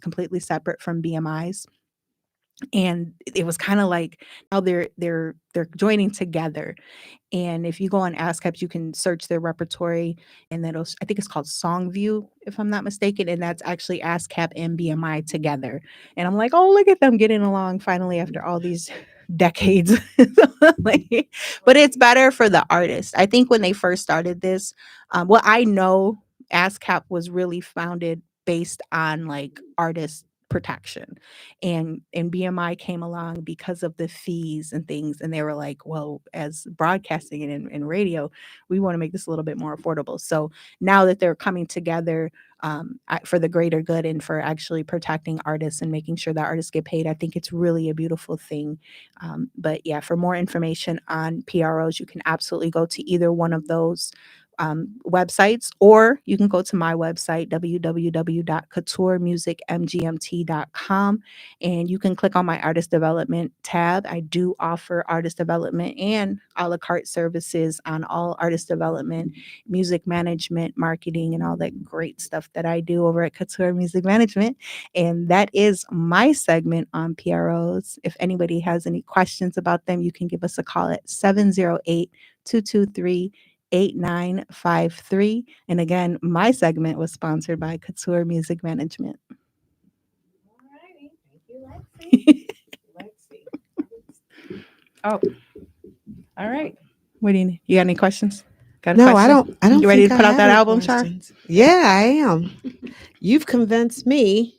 completely separate from BMI's. And it was kind of like how they're joining together. And if you go on ASCAP, you can search their repertory, and I think it's called Songview, if I'm not mistaken. And that's actually ASCAP and BMI together. And I'm like, oh, look at them getting along finally after all these decades. Like, but it's better for the artist. I think when they first started this, well, I know ASCAP was really founded based on like artist protection, and BMI came along because of the fees and things, and they were like, well, as broadcasting and radio, we want to make this a little bit more affordable. So now that they're coming together, for the greater good and for actually protecting artists and making sure that artists get paid, I think it's really a beautiful thing. But yeah, for more information on PROs, you can absolutely go to either one of those websites, or you can go to my website, www.couturemusicmgmt.com, and you can click on my artist development tab. I do offer artist development and a la carte services on all artist development, music management, marketing, and all that great stuff that I do over at Couture Music Management. And that is my segment on PROs. If anybody has any questions about them, you can give us a call at 708-223-8953. And again, my segment was sponsored by Couture Music Management. Alrighty. Thank you, Lexi. Lexi. Oh, all right. What do you need? You got any questions? Got a No, question? I don't. You ready think to put I out that have any album, Char? questions. Yeah, I am. You've convinced me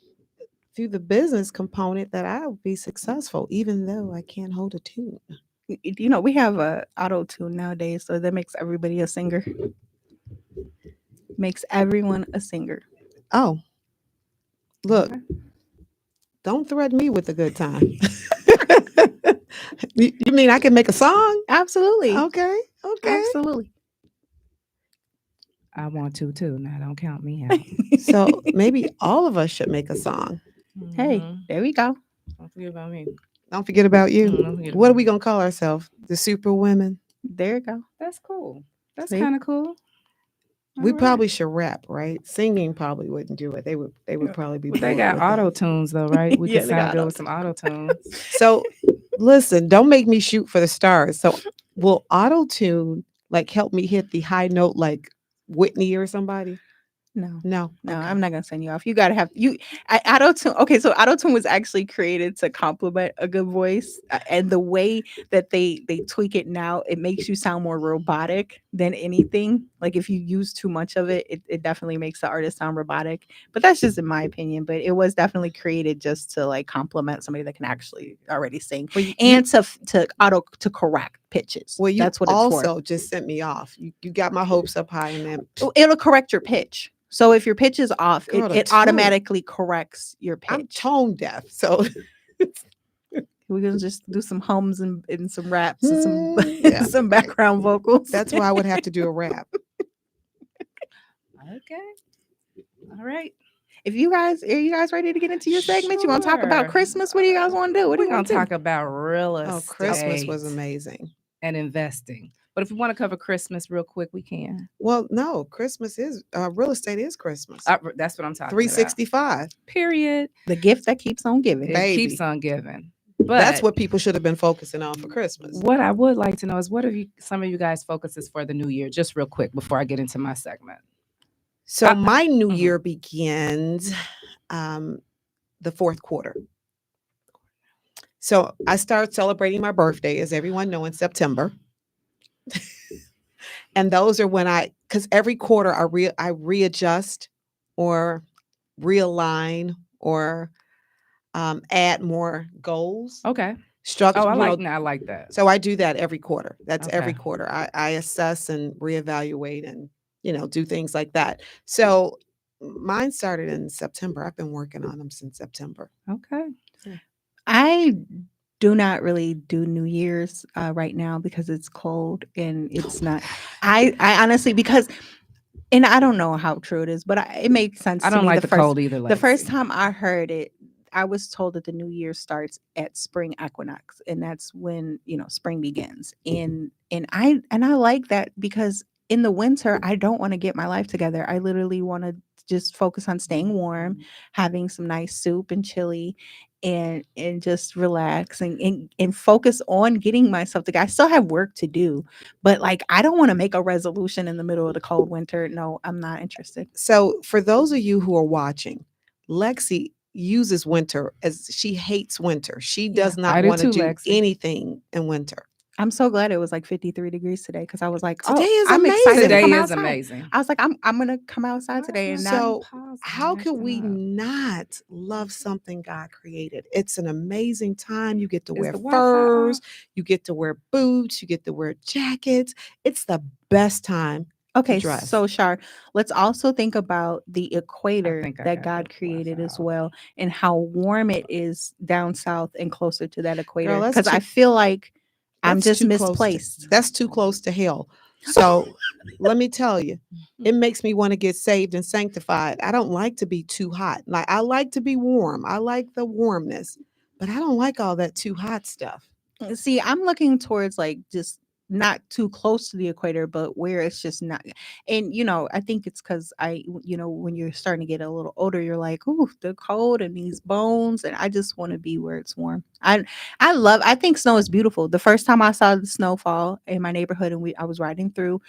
through the business component that I'll be successful, even though I can't hold a tune. You know, we have a auto tune nowadays, so that makes everybody a singer. Makes everyone a singer. Oh, look, don't threaten me with a good time. You mean I can make a song? Absolutely. Okay. Absolutely. I want to too. Now don't count me out. So maybe all of us should make a song. Hey, there we go. Don't forget about me. Don't forget about you. Don't forget What about are we gonna call ourselves? The Super Women. There you go. That's cool. That's See? kind of cool. We All right. probably should rap, right? Singing probably wouldn't do it. They would probably be. Well, they bored got with it. auto tunes though, right? We Yeah, can they got sound good with some auto tunes. So listen, don't make me shoot for the stars. So will auto tune like help me hit the high note like Whitney or somebody? No. No. No, Okay. I'm not gonna send you off. You gotta have auto tune. Okay, so auto tune was actually created to complement a good voice, and the way that they tweak it now, it makes you sound more robotic than anything. Like if you use too much of it, it definitely makes the artist sound robotic. But that's just in my opinion. But it was definitely created just to like complement somebody that can actually already sing, and to correct pitches. Well, you that's what it's also for. just sent me off. You got my hopes up high, and then It'll correct your pitch. So if your pitch is off, Girl, the it tone. automatically corrects your pitch. I'm tone deaf, so We're gonna just do some hums and some raps and some Yeah. some background vocals. that's why I would have to do a rap. Okay. All right. If you guys are you guys ready to get into your segment? You want to talk about Sure. Christmas? What do you guys want to do? What do We're you gonna want to talk do? about real estate. Oh, Christmas was amazing. and investing. But if we want to cover Christmas real quick, we can. Well, no, Christmas is real estate is Christmas. That's what I'm talking 365. about. Period. The gift that keeps on giving. It Baby. keeps on giving. But That's what people should have been focusing on for Christmas. What I would like to know is what are some of you guys focuses for the new year? Just real quick before I get into my segment. So my new mhm. year begins the fourth quarter. So I start celebrating my birthday, as everyone know, in September. And those are when because every quarter I readjust or realign or add more goals. Okay. Structure. Oh, I like that. So I do that every quarter. That's every Okay. quarter. I assess and reevaluate and do things like that. So mine started in September. I've been working on them since September. Okay. I do not really do New Year's right now because it's cold and it's not. I honestly and I don't know how true it is, but it makes sense. I to don't me like the cold either. The first Lexi. time I heard it, I was told that the new year starts at spring equinox, and that's when spring begins. And I like that because in the winter, I don't want to get my life together. I literally want to just focus on staying warm, having some nice soup and chili, and just relax and focus on getting myself together. I still have work to do, but like I don't want to make a resolution in the middle of the cold winter. No, I'm not interested. So for those of you who are watching, Lexi uses winter as she hates winter. She does I not do want to too, do Lexi. anything in winter. I'm so glad it was like 53 degrees today because I was like, Today is I'm amazing. excited to Today come is outside. amazing. I was like, I'm gonna come outside today and not. So how can we not love something God created? It's an amazing time. You get to wear the Wi-Fi furs, off? you get to wear boots, you get to wear jackets. It's the best time. Okay, dress. so Shar, let's also think about the equator think I that got God the created Wi-Fi as off. well, and how warm it is down south and closer to that equator. that's Because I too- feel like I'm That's just too close to- misplaced. That's too close to hell. So let me tell you, it makes me want to get saved and sanctified. I don't like to be too hot. Like I like to be warm. I like the warmness, but I don't like all that too hot stuff. See, I'm looking towards like just not too close to the equator, but where it's just not. And I think it's because when you're starting to get a little older, you're like, ooh, the cold and these bones, and I just want to be where it's warm. I think snow is beautiful. The first time I saw the snowfall in my neighborhood, and I was riding through.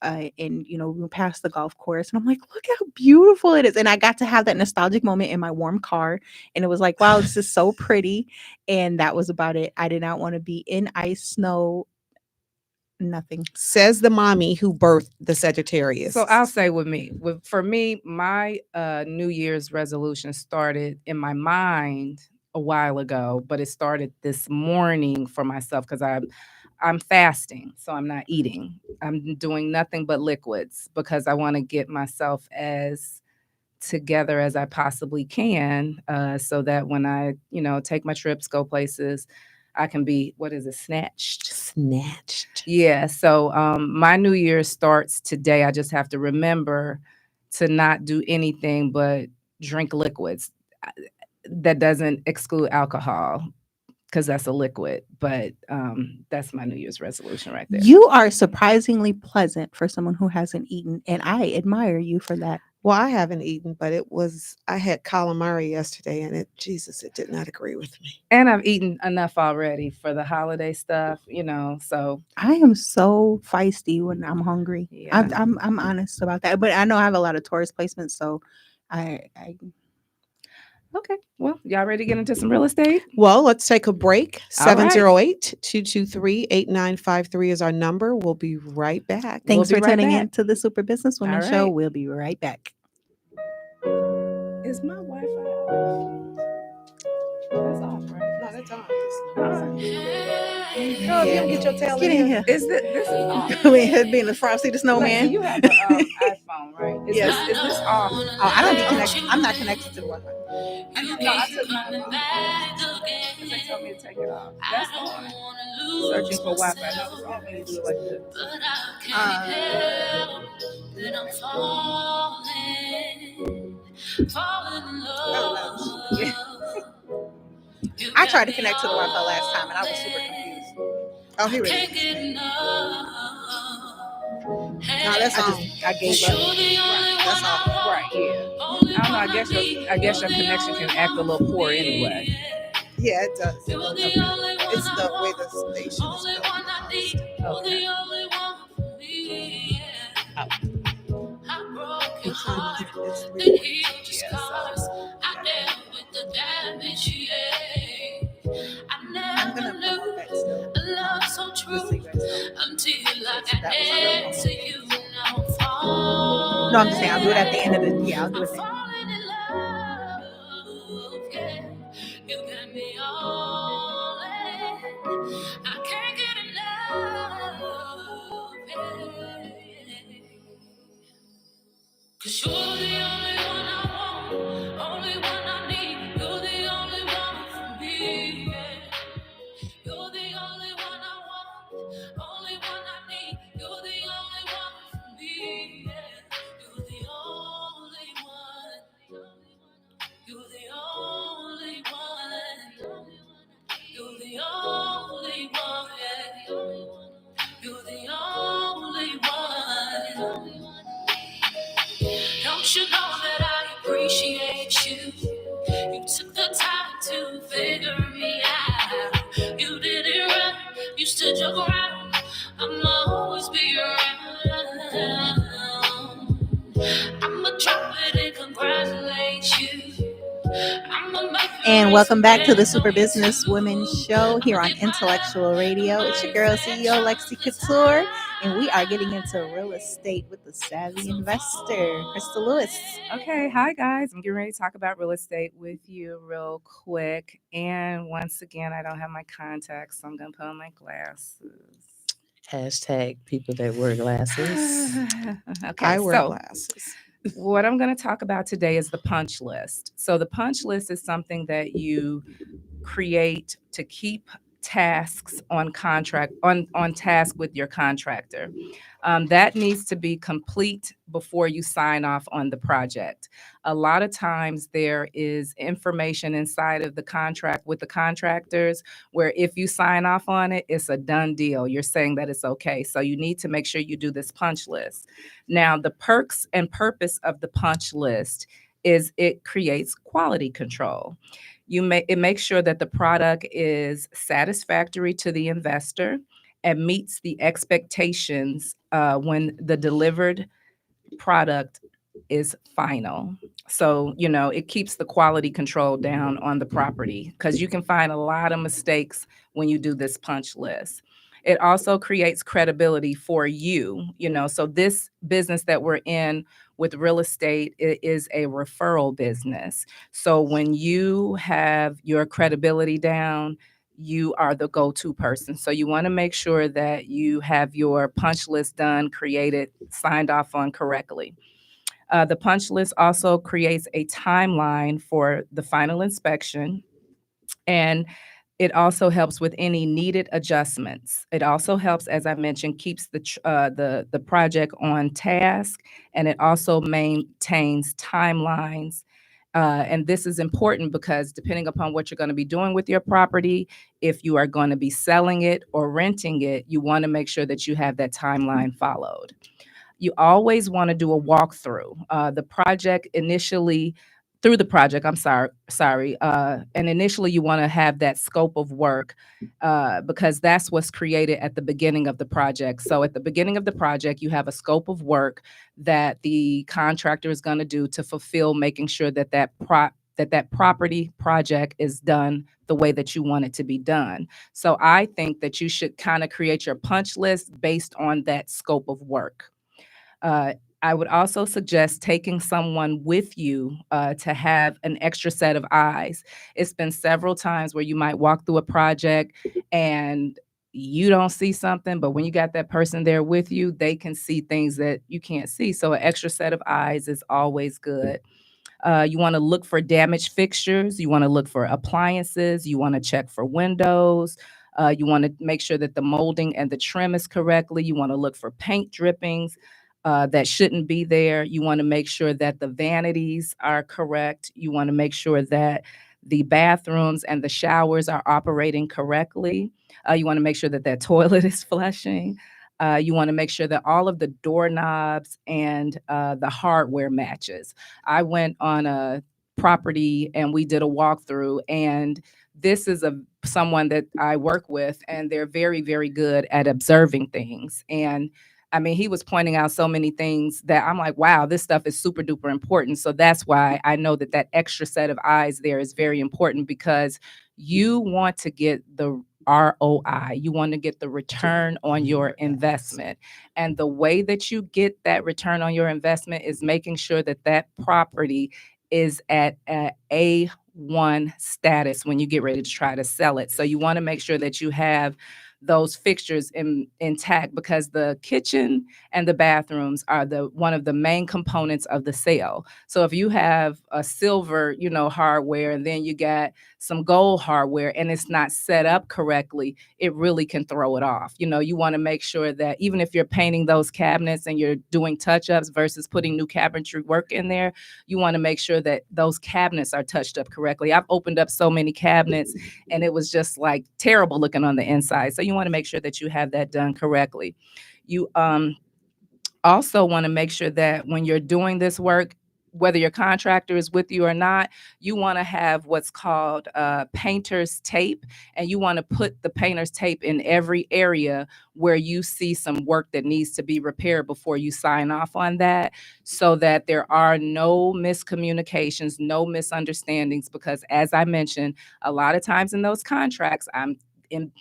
And we went past the golf course, and I'm like, look how beautiful it is. And I got to have that nostalgic moment in my warm car, and it was like, wow, this is so pretty. And that was about it. I did not want to be in ice, snow, nothing. Says the mommy who birthed the Sagittarius. So I'll say for me, my New Year's resolution started in my mind a while ago, but it started this morning for myself because I'm fasting, so I'm not eating. I'm doing nothing but liquids because I want to get myself as together as I possibly can, so that when I, take my trips, go places, I can be, snatched. Yeah. So my New Year starts today. I just have to remember to not do anything but drink liquids. That doesn't exclude alcohol because that's a liquid, but that's my New Year's resolution right there. You are surprisingly pleasant for someone who hasn't eaten, and I admire you for that. Well, I haven't eaten, but I had calamari yesterday, and it did not agree with me. And I've eaten enough already for the holiday stuff, so. I am so feisty when I'm hungry. Yeah. I'm honest about that, but I know I have a lot of tourist placements, so I Okay. Well, y'all ready to get into some real estate? Well, let's take a break. All right. 708-223-8953 is our number. We'll be right back. Thanks We'll be for right tuning back. in to the Super Businesswoman All Show. right. We'll be right back. Is my Wi-Fi off? That's off, right? No, that's on. Girl, if you don't get your tail Get in here. Is this is off? Being the Frosty the Lexi, Snowman. you have an iPhone, right? Yes. Is this off? Oh, I don't get connected. I'm not connected to the Wi-Fi. No, I took mine off. They told me to take it off. That's on. Searching for Wi-Fi. No, it's off when you do it like this. I tried to connect to the Wi-Fi last time, and I was super confused. Oh, here it is. No, that's on. I gave up. That's off. Right, yeah. I don't know. I guess your connection can act a little poor anyway. Yeah, it does. It's the way the station is built. Okay. I'm gonna promote that still. Just so you guys know. No, I'm just saying I'll do it at the end of the. Yeah, I'll do it. Cause you're the only one I want, only one I need. You're the only one for me. Yeah. You're the only one I want, only one I need. You're the only one for me. Yeah. You're the only one. the time to figure me out. You didn't run, you stood your ground. I'ma always be around. I'ma drop it and congratulate you. And welcome back to the Super Business Women Show here on Intellectual Radio. It's your girl, CEO Lexi Couture, and we are getting into real estate with the savvy investor, Crystal Lewis. Okay, hi guys. I'm getting ready to talk about real estate with you real quick. And once again, I don't have my contacts, so I'm gonna put on my glasses. Hashtag people that wear glasses. Okay, I wear so glasses. what I'm going to talk about today is the punch list. So the punch list is something that you create to keep tasks on task with your contractor. That needs to be complete before you sign off on the project. A lot of times there is information inside of the contract with the contractors where if you sign off on it, it's a done deal. You're saying that it's okay. So you need to make sure you do this punch list. Now, the perks and purpose of the punch list is it creates quality control. It makes sure that the product is satisfactory to the investor and meets the expectations when the delivered product is final. So, it keeps the quality control down on the property because you can find a lot of mistakes when you do this punch list. It also creates credibility for you, so this business that we're in with real estate is a referral business. So when you have your credibility down, you are the go-to person. So you want to make sure that you have your punch list done, created, signed off on correctly. The punch list also creates a timeline for the final inspection, and it also helps with any needed adjustments. It also helps, as I mentioned, keeps the project on task, and it also maintains timelines. And this is important because depending upon what you're going to be doing with your property, if you are going to be selling it or renting it, you want to make sure that you have that timeline followed. You always want to do a walkthrough. Through the project, and initially you want to have that scope of work because that's what's created at the beginning of the project. So at the beginning of the project, you have a scope of work that the contractor is going to do to fulfill making sure that that property project is done the way that you want it to be done. So I think that you should kind of create your punch list based on that scope of work. I would also suggest taking someone with you to have an extra set of eyes. It's been several times where you might walk through a project and you don't see something, but when you got that person there with you, they can see things that you can't see. So an extra set of eyes is always good. You want to look for damaged fixtures. You want to look for appliances. You want to check for windows. You want to make sure that the molding and the trim is correctly. You want to look for paint drippings that shouldn't be there. You want to make sure that the vanities are correct. You want to make sure that the bathrooms and the showers are operating correctly. You want to make sure that that toilet is flushing. You want to make sure that all of the doorknobs and the hardware matches. I went on a property and we did a walkthrough, and this is someone that I work with, and they're very, very good at observing things. And I mean, he was pointing out so many things that I'm like, wow, this stuff is super duper important. So that's why I know that that extra set of eyes there is very important, because you want to get the ROI. You want to get the return on your investment. And the way that you get that return on your investment is making sure that that property is at A1 status when you get ready to try to sell it. So you want to make sure that you have those fixtures intact, because the kitchen and the bathrooms are one of the main components of the sale. So if you have a silver, hardware, and then you got some gold hardware and it's not set up correctly, it really can throw it off. You want to make sure that even if you're painting those cabinets and you're doing touch-ups versus putting new cabinetry work in there, you want to make sure that those cabinets are touched up correctly. I've opened up so many cabinets and it was just like terrible looking on the inside. So you want to make sure that you have that done correctly. You also want to make sure that when you're doing this work, whether your contractor is with you or not, you want to have what's called painter's tape, and you want to put the painter's tape in every area where you see some work that needs to be repaired before you sign off on that, so that there are no miscommunications, no misunderstandings, because as I mentioned, a lot of times in those contracts, I'm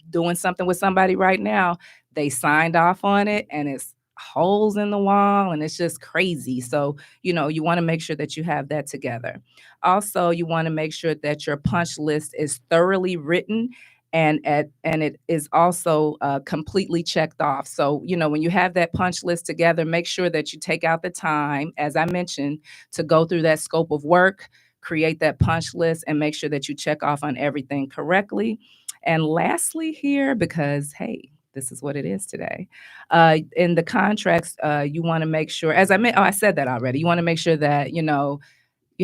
doing something with somebody right now, they signed off on it and it's holes in the wall and it's just crazy. So, you want to make sure that you have that together. Also, you want to make sure that your punch list is thoroughly written and it is also completely checked off. So, when you have that punch list together, make sure that you take out the time, as I mentioned, to go through that scope of work, create that punch list, and make sure that you check off on everything correctly. And lastly here, because, hey, this is what it is today. In the contracts, you want to make sure, as I said that already, you want to make sure that, you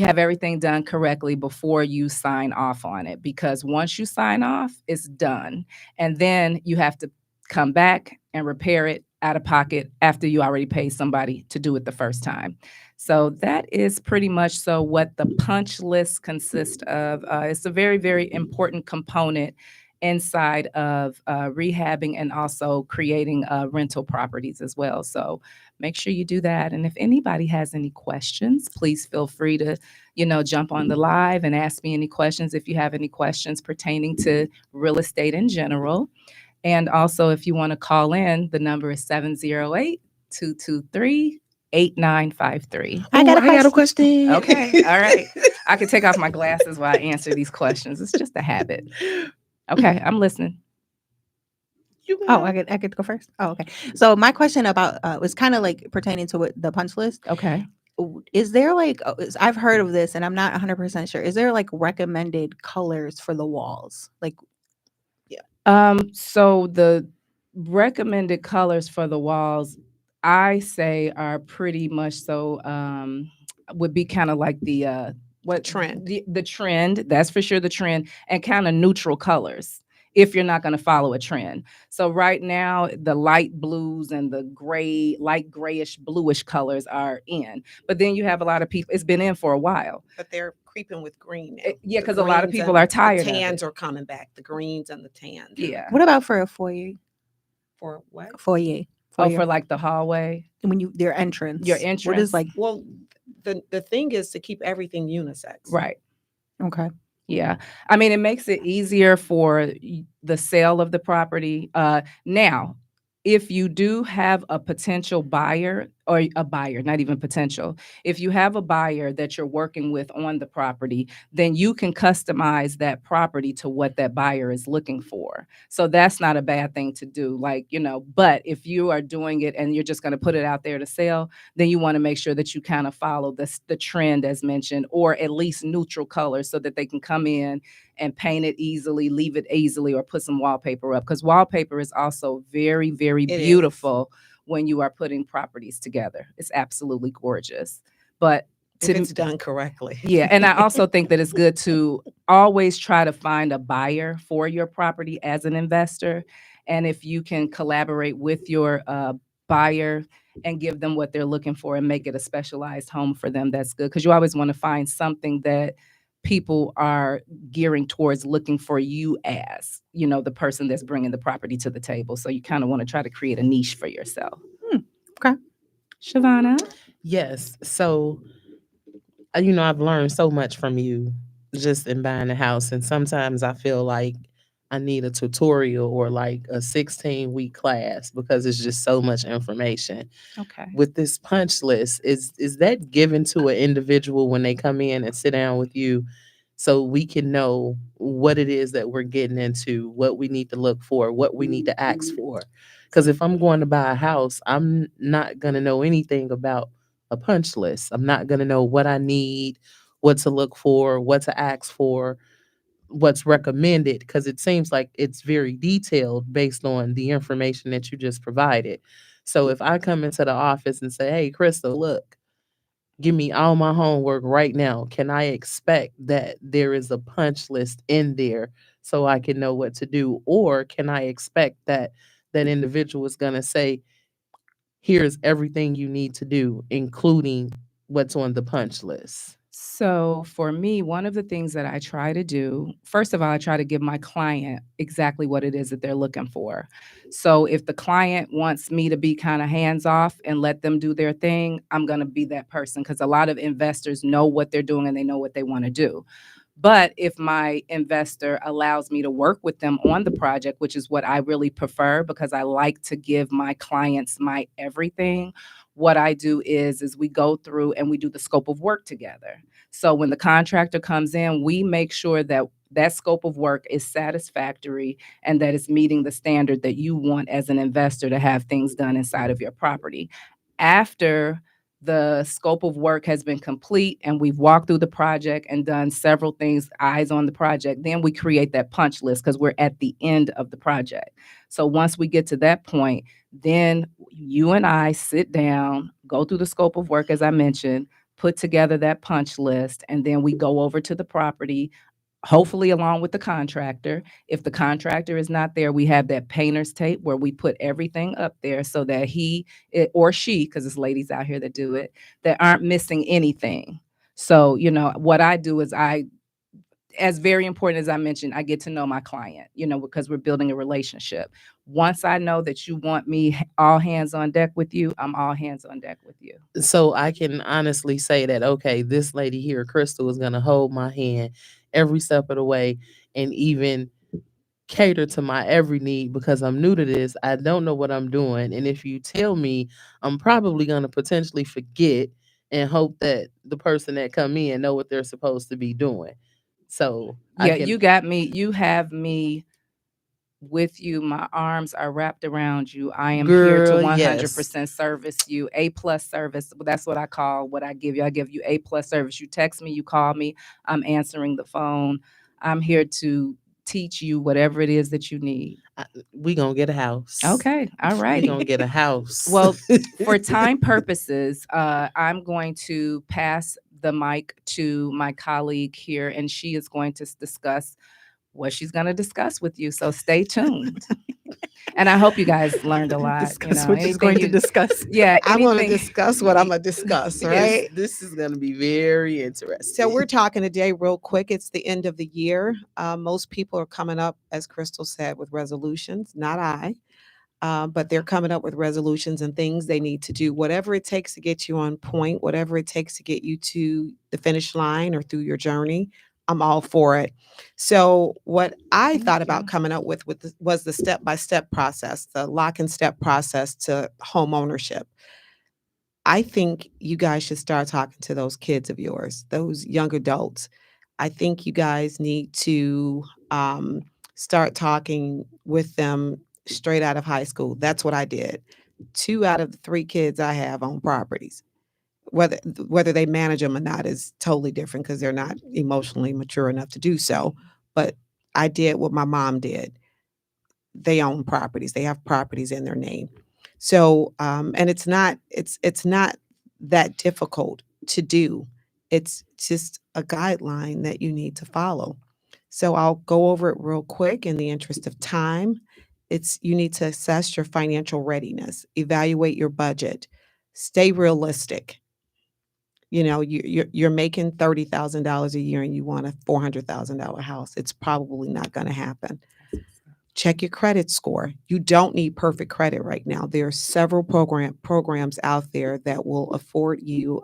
have everything done correctly before you sign off on it, because once you sign off, it's done. And then you have to come back and repair it out of pocket after you already paid somebody to do it the first time. So that is pretty much so what the punch list consists of. It's a very, very important component inside of rehabbing and also creating rental properties as well. So make sure you do that. And if anybody has any questions, please feel free to, jump on the live and ask me any questions if you have any questions pertaining to real estate in general. And also, if you want to call in, the number is 708-223-8953. I got a question. Okay. All right. I can take off my glasses while I answer these questions. It's just a habit. Okay, I'm listening. Oh, I could go first. Oh, okay. So my question about was kind of like pertaining to what the punch list. Okay. Is there I've heard of this and I'm not 100% sure. Is there like recommended colors for the walls? Like, so the recommended colors for the walls, I say, are pretty much so would be kind of like the trend. The trend, that's for sure, the trend, and kind of neutral colors if you're not going to follow a trend. So right now, the light blues and the light grayish bluish colors are in. But then you have a lot of people, it's been in for a while. But they're creeping with green now. Yeah, because a lot of people are tired of it. The tans are coming back, the greens and the tans. Yeah. what about for a foyer? For what? Foyer. Oh, for like the hallway? When their entrance. Your entrance? What is like? Well, the thing is to keep everything unisex. Right. Okay. Yeah. I mean, it makes it easier for the sale of the property. Now, if you do have a potential buyer, or a buyer, not even potential, if you have a buyer that you're working with on the property, then you can customize that property to what that buyer is looking for. So that's not a bad thing to do. But if you are doing it and you're just going to put it out there to sell, then you want to make sure that you kind of follow the trend as mentioned, or at least neutral colors, so that they can come in and paint it easily, leave it easily, or put some wallpaper up, because wallpaper is also very, very beautiful when you are putting properties together. It's absolutely gorgeous. But if it's done correctly. Yeah. And I also think that it's good to always try to find a buyer for your property as an investor. And if you can collaborate with your buyer and give them what they're looking for and make it a specialized home for them, that's good. Because you always want to find something that people are gearing towards looking for you as, the person that's bringing the property to the table. So you kind of want to try to create a niche for yourself. Okay. Shavana? Yes. So, I've learned so much from you just in buying a house. And sometimes I feel like I need a tutorial or like a 16-week class, because it's just so much information. Okay. With this punch list, is that given to an individual when they come in and sit down with you, so we can know what it is that we're getting into, what we need to look for, what we need to ask for? Because if I'm going to buy a house, I'm not going to know anything about a punch list. I'm not going to know what I need, what to look for, what to ask for, what's recommended, because it seems like it's very detailed based on the information that you just provided. So if I come into the office and say, hey, Crystal, look, give me all my homework right now, can I expect that there is a punch list in there so I can know what to do? Or can I expect that that individual is going to say, here's everything you need to do, including what's on the punch list? So for me, one of the things that I try to do, first of all, I try to give my client exactly what it is that they're looking for. So if the client wants me to be kind of hands off and let them do their thing, I'm going to be that person, because a lot of investors know what they're doing and they know what they want to do. But if my investor allows me to work with them on the project, which is what I really prefer, because I like to give my clients my everything, what I do is we go through and we do the scope of work together. So when the contractor comes in, we make sure that that scope of work is satisfactory and that it's meeting the standard that you want as an investor to have things done inside of your property. After the scope of work has been complete and we've walked through the project and done several things, eyes on the project, then we create that punch list, because we're at the end of the project. So once we get to that point, then you and I sit down, go through the scope of work, as I mentioned, put together that punch list, and then we go over to the property, hopefully along with the contractor. If the contractor is not there, we have that painter's tape where we put everything up there so that or she, because it's ladies out here that do it, that aren't missing anything. So, what I do is as very important as I mentioned, I get to know my client, because we're building a relationship. Once I know that you want me all hands on deck with you, I'm all hands on deck with you. So I can honestly say that, okay, this lady here, Crystal, is going to hold my hand every step of the way and even cater to my every need, because I'm new to this. I don't know what I'm doing. And if you tell me, I'm probably going to potentially forget and hope that the person that come in know what they're supposed to be doing. So Yeah, you got me. You have me with you. My arms are wrapped around you. I am here to Girl, 100% service you. A+ service. That's what I call what I give you. I give you A+ service. You text me, you call me, I'm answering the phone. I'm here to teach you whatever it is that you need. We gonna get a house. Okay. All right. We gonna get a house. Well, for time purposes, I'm going to pass the mic to my colleague here, and she is going to discuss what she's going to discuss with you. So stay tuned. And I hope you guys learned a lot. Discuss what she's going to discuss. Yeah, I'm going to anything- discuss what I'm going to discuss, right? This is going to be very interesting. So we're talking today real quick. It's the end of the year. Most people are coming up, as Crystal said, with resolutions. Not I. But they're coming up with resolutions and things they need to do, whatever it takes to get you on point, whatever it takes to get you to the finish line or through your journey. I'm all for it. So what I thought about coming up with was the step-by-step process, the lock and step process to home ownership. I think you guys should start talking to those kids of yours, those young adults. I think you guys need to start talking with them straight out of high school. That's what I did. 2 out of the 3 kids I have own properties. Whether they manage them or not is totally different, because they're not emotionally mature enough to do so. But I did what my mom did. They own properties. They have properties in their name. So, and it's not that difficult to do. It's just a guideline that you need to follow. So I'll go over it real quick in the interest of time. You need to assess your financial readiness, evaluate your budget, stay realistic. You're making $30,000 a year and you want a $400,000 house. It's probably not going to happen. Check your credit score. You don't need perfect credit right now. There are several programs out there that will afford you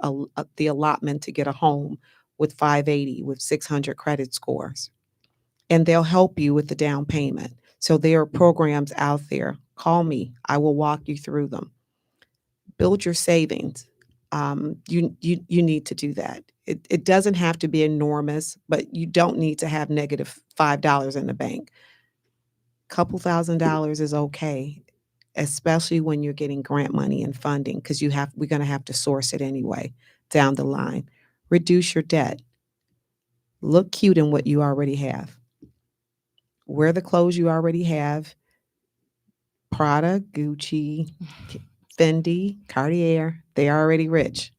the allotment to get a home with 580, with 600 credit scores. And they'll help you with the down payment. So there are programs out there. Call me. I will walk you through them. Build your savings. You need to do that. It doesn't have to be enormous, but you don't need to have negative $5 in the bank. Couple $1,000s is okay, especially when you're getting grant money and funding, because we're going to have to source it anyway down the line. Reduce your debt. Look cute in what you already have. Wear the clothes you already have. Prada, Gucci, Fendi, Cartier, they're already rich.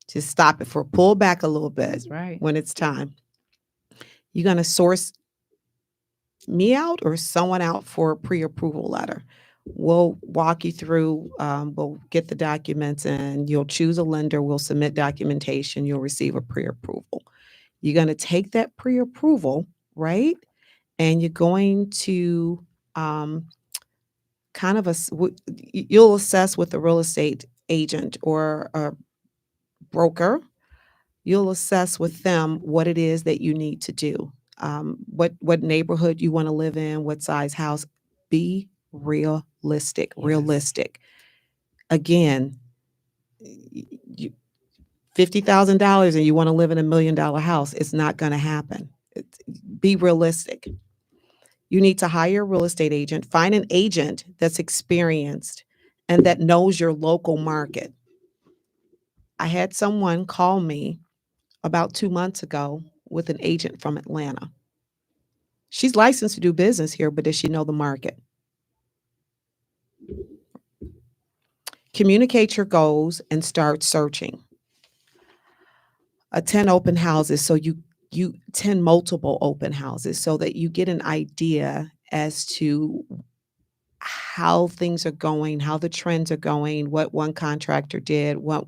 Just stop it, pull back a little bit. That's right. When it's time. You're going to source me out or someone out for a pre-approval letter. We'll walk you through, we'll get the documents and you'll choose a lender. We'll submit documentation. You'll receive a pre-approval. You're going to take that pre-approval, right? And you're going to um, kind of you'll assess with a real estate agent or a broker. You'll assess with them what it is that you need to do, what neighborhood you want to live in, what size house. Be realistic. Yes. Realistic. Again, you, $50,000 and you want to live in $1 million house. It's not going to happen. Be realistic. You need to hire a real estate agent. Find an agent that's experienced and that knows your local market. I had someone call me about 2 months ago with an agent from Atlanta. She's licensed to do business here, but does she know the market? Communicate your goals and start searching. Attend open houses, so you attend multiple open houses so that you get an idea as to how things are going, how the trends are going, what one contractor did, what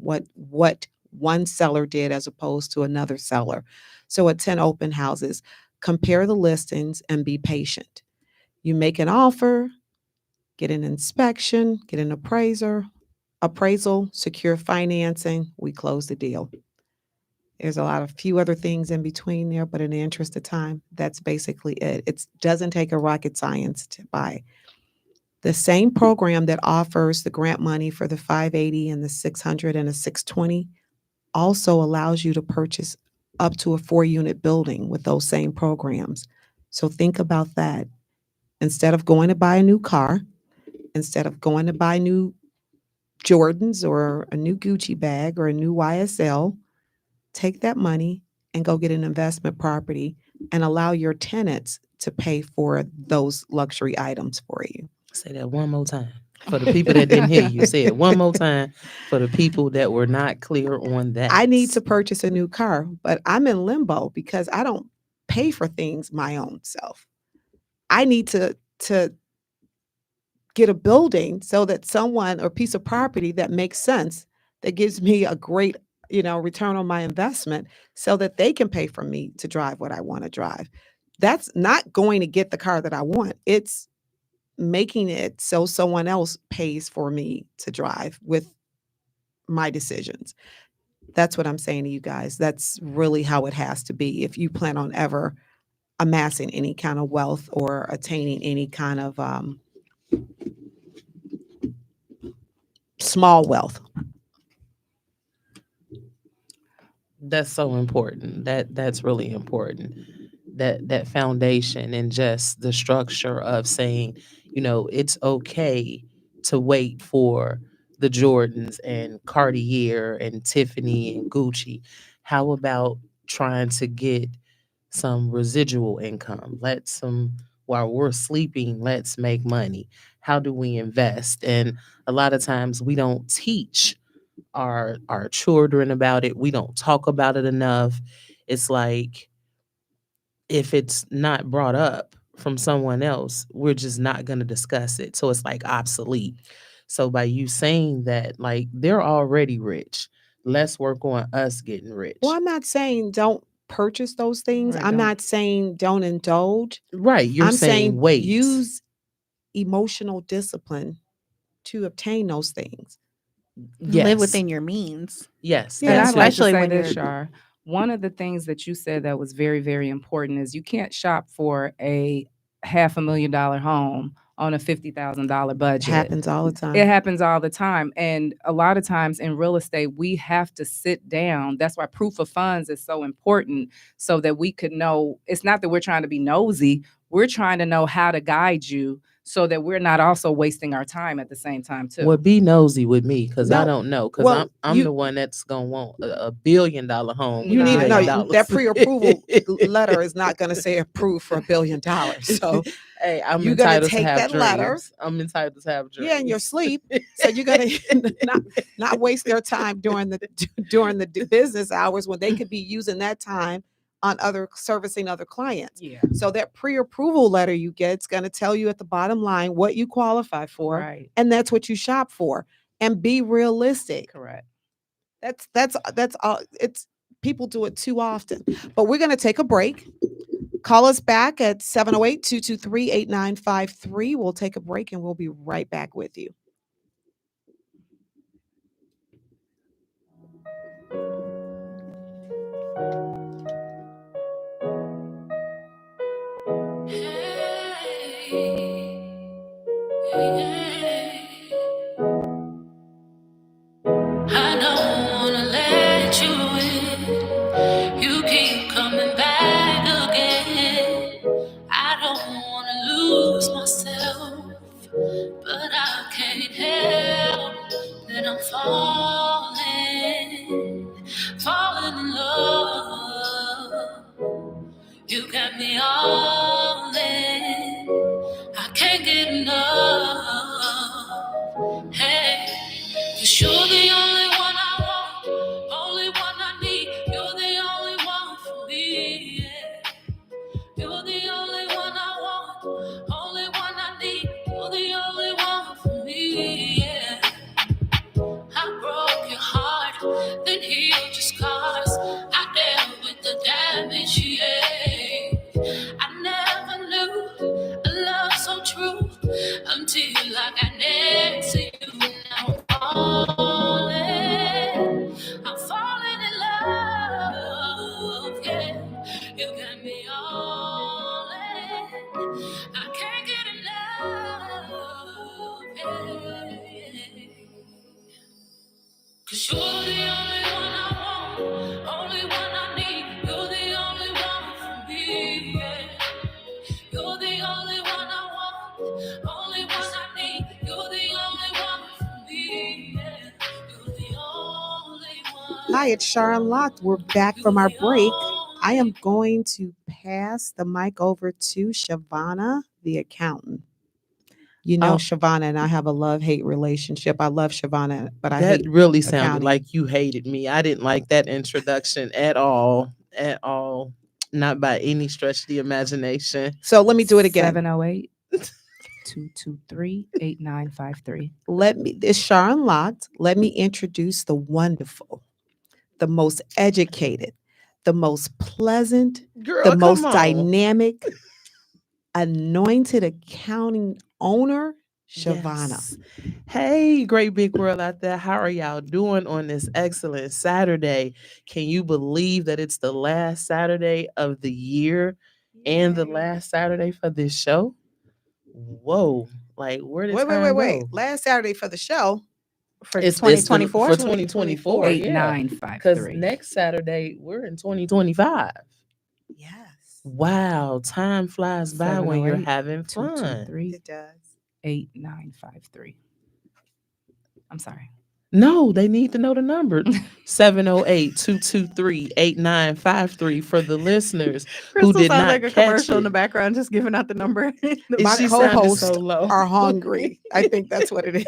one seller did as opposed to another seller. So attend open houses, compare the listings, and be patient. You make an offer, get an inspection, get an appraisal, secure financing, we close the deal. There's a few other things in between there, but in the interest of time, that's basically it. It doesn't take a rocket science to buy. The same program that offers the grant money for the 580 and the 600 and the 620 also allows you to purchase up to a 4-unit building with those same programs. So think about that. Instead of going to buy a new car, instead of going to buy new Jordans or a new Gucci bag or a new YSL, take that money and go get an investment property and allow your tenants to pay for those luxury items for you. Say that one more time for the people that didn't hear you. Say it one more time for the people that were not clear on that. I need to purchase a new car, but I'm in limbo because I don't pay for things my own self. I need to get a building so that someone or piece of property that makes sense, that gives me a great, return on my investment so that they can pay for me to drive what I want to drive. That's not going to get the car that I want. It's making it so someone else pays for me to drive with my decisions. That's what I'm saying to you guys. That's really how it has to be if you plan on ever amassing any kind of wealth or attaining any kind of small wealth. That's so important. That's really important. That foundation and just the structure of saying, it's okay to wait for the Jordans and Cartier and Tiffany and Gucci. How about trying to get some residual income? While we're sleeping, let's make money. How do we invest? And a lot of times we don't teach our children about it. We don't talk about it enough. It's like, if it's not brought up from someone else, we're just not going to discuss it. So it's like obsolete. So by you saying that, like, they're already rich, let's work on us getting rich. Well, I'm not saying don't purchase those things. Right, I'm don't. not saying don't indulge. Right. You're I'm saying wait. Use emotional discipline to obtain those things. Yes. Live within your means. Yes. And Yeah, I'd like to especially say when this, you're- Shar. One of the things that you said that was very, very important is you can't shop for a $500,000 home on a $50,000 It budget. happens all the time. It happens all the time. And a lot of times in real estate, we have to sit down. That's why proof of funds is so important, so that we could know. It's not that we're trying to be nosy. We're trying to know how to guide you so that we're not also wasting our time at the same time too. Well, be nosy with me, because I No. don't know. Because Well, I'm you- the one that's going to want a $1 billion home. You with need $1 to million know dollars. that pre-approval letter is not going to say approved for $1 billion. So hey, I'm you're gonna entitled to take have that dreams. letter. I'm entitled to have dreams. yeah, in your sleep. So you're going to not waste their time during the business hours when they could be using that time on other servicing other clients. Yeah. So that pre-approval letter you get is going to tell you at the bottom line what you qualify for, Right. and that's what you shop for. And be realistic. Correct. That's all. It's people do it too often. But we're going to take a break. Call us back at 708-223-8953. We'll take a break and we'll be right back with you. I don't wanna let you in. You keep coming back again. I don't wanna lose myself, but I can't help that I'm falling in love. You got me all in. I can't get enough. Hey, 'cause you're the only one I want, only one I need. You're the only one for me. Yeah. You're the only one I want, only one I need. You're the only one for me. Yeah. I broke your heart, then healed your scars. I dealt with the damage, yeah. I never knew a love so true until I got next to you. Now I'm falling in love, yeah. You got me all in. I can't get enough, yeah. 'Cause you're the only one I want, only one I need. You're the only one for me, yeah. You're the only one I want, only one I need. You're the only one for me, yeah. You're the only one. Hi, it's Sharon Locke. We're back from our break. I am going to pass the mic over to Shavonna, the accountant. You know, Oh. Shavonna and I have a love-hate relationship. I love Shavonna, but I That hate really sounded accounting. like you hated me. I didn't like that introduction at all. At all. Not by any stretch of the imagination. So let me do it again. 708-223-8953. It's Sharon Locke. Let me introduce the wonderful, the most educated, the most pleasant, Girl, the most come on. dynamic, anointed accounting owner, Shavonna. Yes. Hey, great big world out there. How are y'all doing on this excellent Saturday? Can you believe that it's the last Saturday of the year and the last Saturday for this show? Whoa. Like, where did time Wait. go? Last Saturday for the show. For It's 2024? for 2024. Yeah. Because 8953. next Saturday, we're in 2025. Yes, Wow. Time flies by when you're having fun. 223 it does. 8953. I'm sorry. No, they need to know the number. 708-223-8953 for the listeners who Crystal did sounds not like a catch commercial in the it. background, just giving out the number. And My she sounded co-hosts so low. are hungry. I think that's what it is.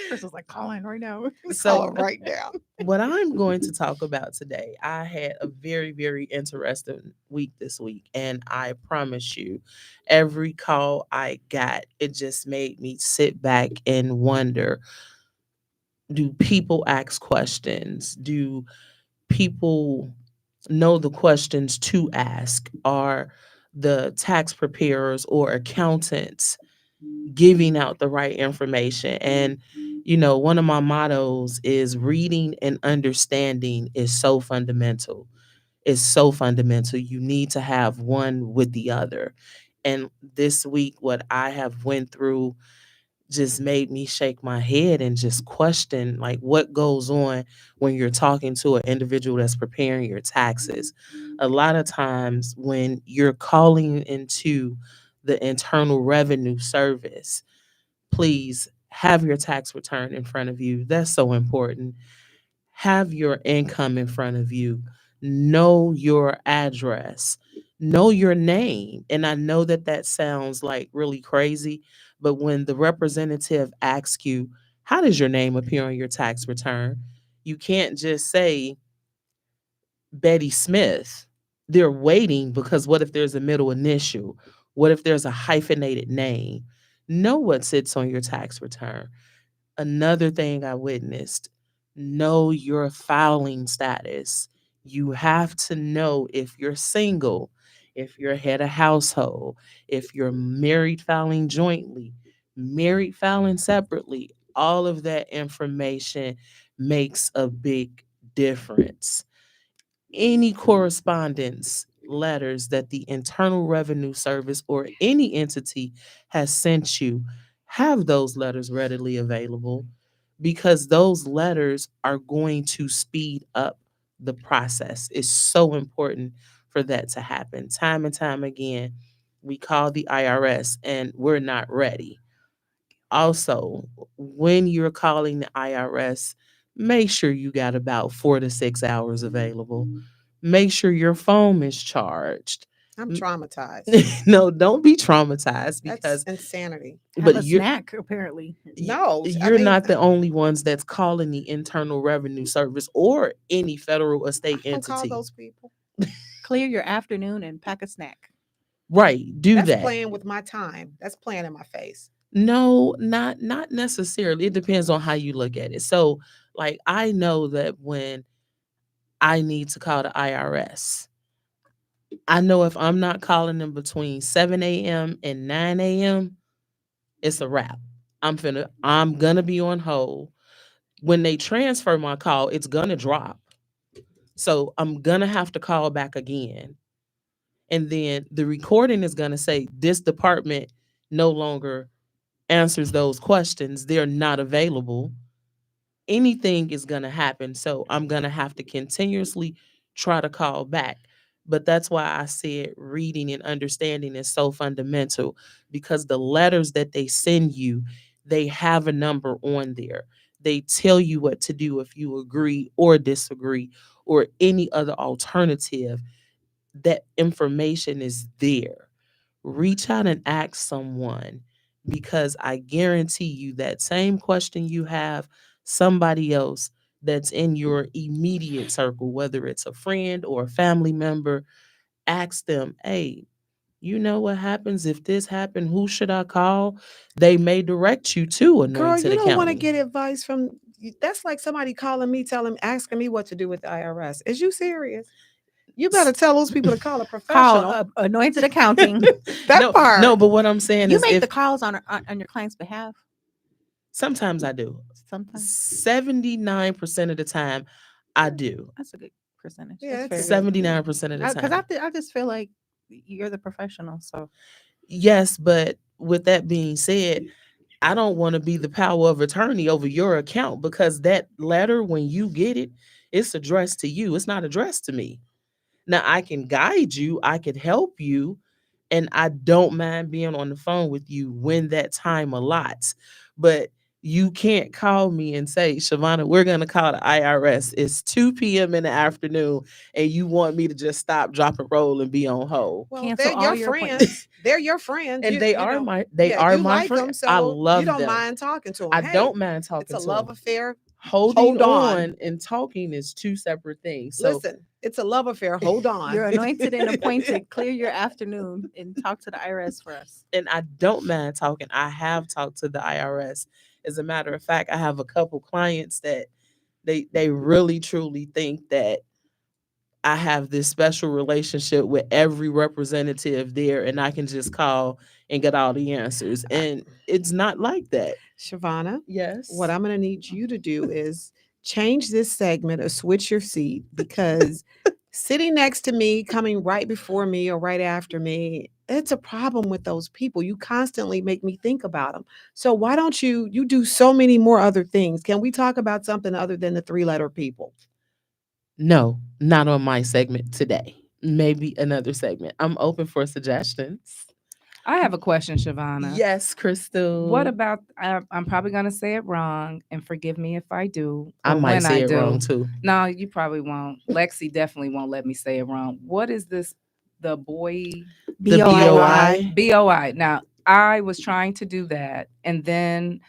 Crystal's like, call in right now. So Call 'em right now. what I'm going to talk about today, I had a very, very interesting week this week. And I promise you, every call I got, it just made me sit back and wonder, do people ask questions? Do people know the questions to ask? Are the tax preparers or accountants giving out the right information? And one of my mottos is reading and understanding is so fundamental. It's so fundamental. You need to have one with the other. And this week, what I have went through just made me shake my head and just question, like, what goes on when you're talking to an individual that's preparing your taxes. A lot of times when you're calling into the Internal Revenue Service, please have your tax return in front of you. That's so important. Have your income in front of you. Know your address. Know your name. And I know that sounds like really crazy, but when the representative asks you, how does your name appear on your tax return? You can't just say Betty Smith, they're waiting because what if there's a middle initial? What if there's a hyphenated name? Know what sits on your tax return. Another thing I witnessed, know your filing status. You have to know if you're single, if you're head of household, if you're married filing jointly, married filing separately. All of that information makes a big difference. Any correspondence letters that the Internal Revenue Service or any entity has sent you, have those letters readily available because those letters are going to speed up the process. It's so important for that to happen. Time and time again, we call the IRS and we're not ready. Also, when you're calling the IRS, make sure you got about 4 to 6 hours available. Make sure your phone is charged. I'm M- traumatized. no, don't be traumatized That's because insanity. Have but a you're snack, apparently. No, I you're mean, not the only ones that's calling the Internal Revenue Service or any federal or I state don't call entity. those people. Clear your afternoon and pack a snack. Right, do That's that. playing with my time. That's playing in my face. No, not necessarily. It depends on how you look at it. So, like I know that when I need to call the IRS, I know if I'm not calling them between 7 a.m. and 9 a.m., it's a wrap. I'm gonna be on hold. When they transfer my call, it's gonna drop. So I'm gonna have to call back again. And then the recording is gonna say this department no longer answers those questions. They're not available. Anything is going to happen. So I'm going to have to continuously try to call back. But that's why I said reading and understanding is so fundamental because the letters that they send you, they have a number on there. They tell you what to do if you agree or disagree or any other alternative. That information is there. Reach out and ask someone because I guarantee you that same question you have, somebody else that's in your immediate circle, whether it's a friend or a family member, ask them, hey, you know what happens if this happened? Who should I call? They may direct you to Girl, Anointed you don't want to Accounting. get advice from. That's like somebody calling me, asking me what to do with the IRS. Is you serious? You better tell those people to call a Call professional. Anointed Accounting. That no, part. no, but what I'm saying You is make if the calls on your client's behalf sometimes I do. sometimes. 79% of the time I do. That's a good percentage. Yeah, That's that's fair. good. 79% of the Because time. I just feel like you're the professional. So Yes, but with that being said, I don't want to be the power of attorney over your account because that letter, when you get it, it's addressed to you. It's not addressed to me. Now, I can guide you, I can help you, and I don't mind being on the phone with you when that time allots. But you can't call me and say, Shavonna, we're going to call the IRS. It's 2 p.m. in the afternoon, and you want me to just stop, drop, and roll and be on hold. Well, cancel they're all your your appointments. friends. They're your friends. And they are you my like friend. them, I so you love don't them. mind talking to them. I Hey, don't mind it's talking a to love them. affair. Holding Hold on. on and talking is two separate things. So Listen, it's a love affair. Hold on. You're anointed and appointed. Clear your afternoon and talk to the IRS for us. and I don't mind talking. I have talked to the IRS. As a matter of fact, I have a couple clients that they really truly think that I have this special relationship with every representative there and I can just call and get all the answers. And it's not like that. Shavonna, Yes. what I'm going to need you to do is change this segment or switch your seat because sitting next to me, coming right before me or right after me, it's a problem with those people. You constantly make me think about them. So why don't you do so many more other things? Can we talk about something other than the 3-letter people? No, not on my segment today. Maybe another segment. I'm open for suggestions. I have a question, Shavonna. Yes, Crystal. What about? I'm probably gonna say it wrong, and forgive me if I do. I Or might when say I it do. wrong too. No, you probably won't. Lexi definitely won't let me say it wrong. What is this? The The BOI. BOI. BOI. Now, I was trying to do that, and then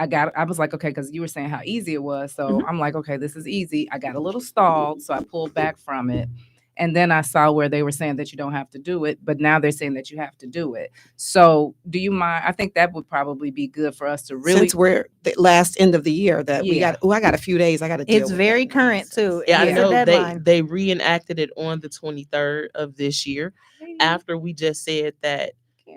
I was like, okay, because you were saying how easy it was. So Mhm. I'm like, okay, this is easy. I got a little stalled, so I pulled back from it. And then I saw where they were saying that you don't have to do it, but now they're saying that you have to do it. So do you mind? I think that would probably be good for us to really. Since we're the last end of the year that we Yeah. got, I got a few days. I got to deal It's with very that current nonsense. too. Yeah, I It's a know deadline. they reenacted it on the 23rd of this year after we just said that,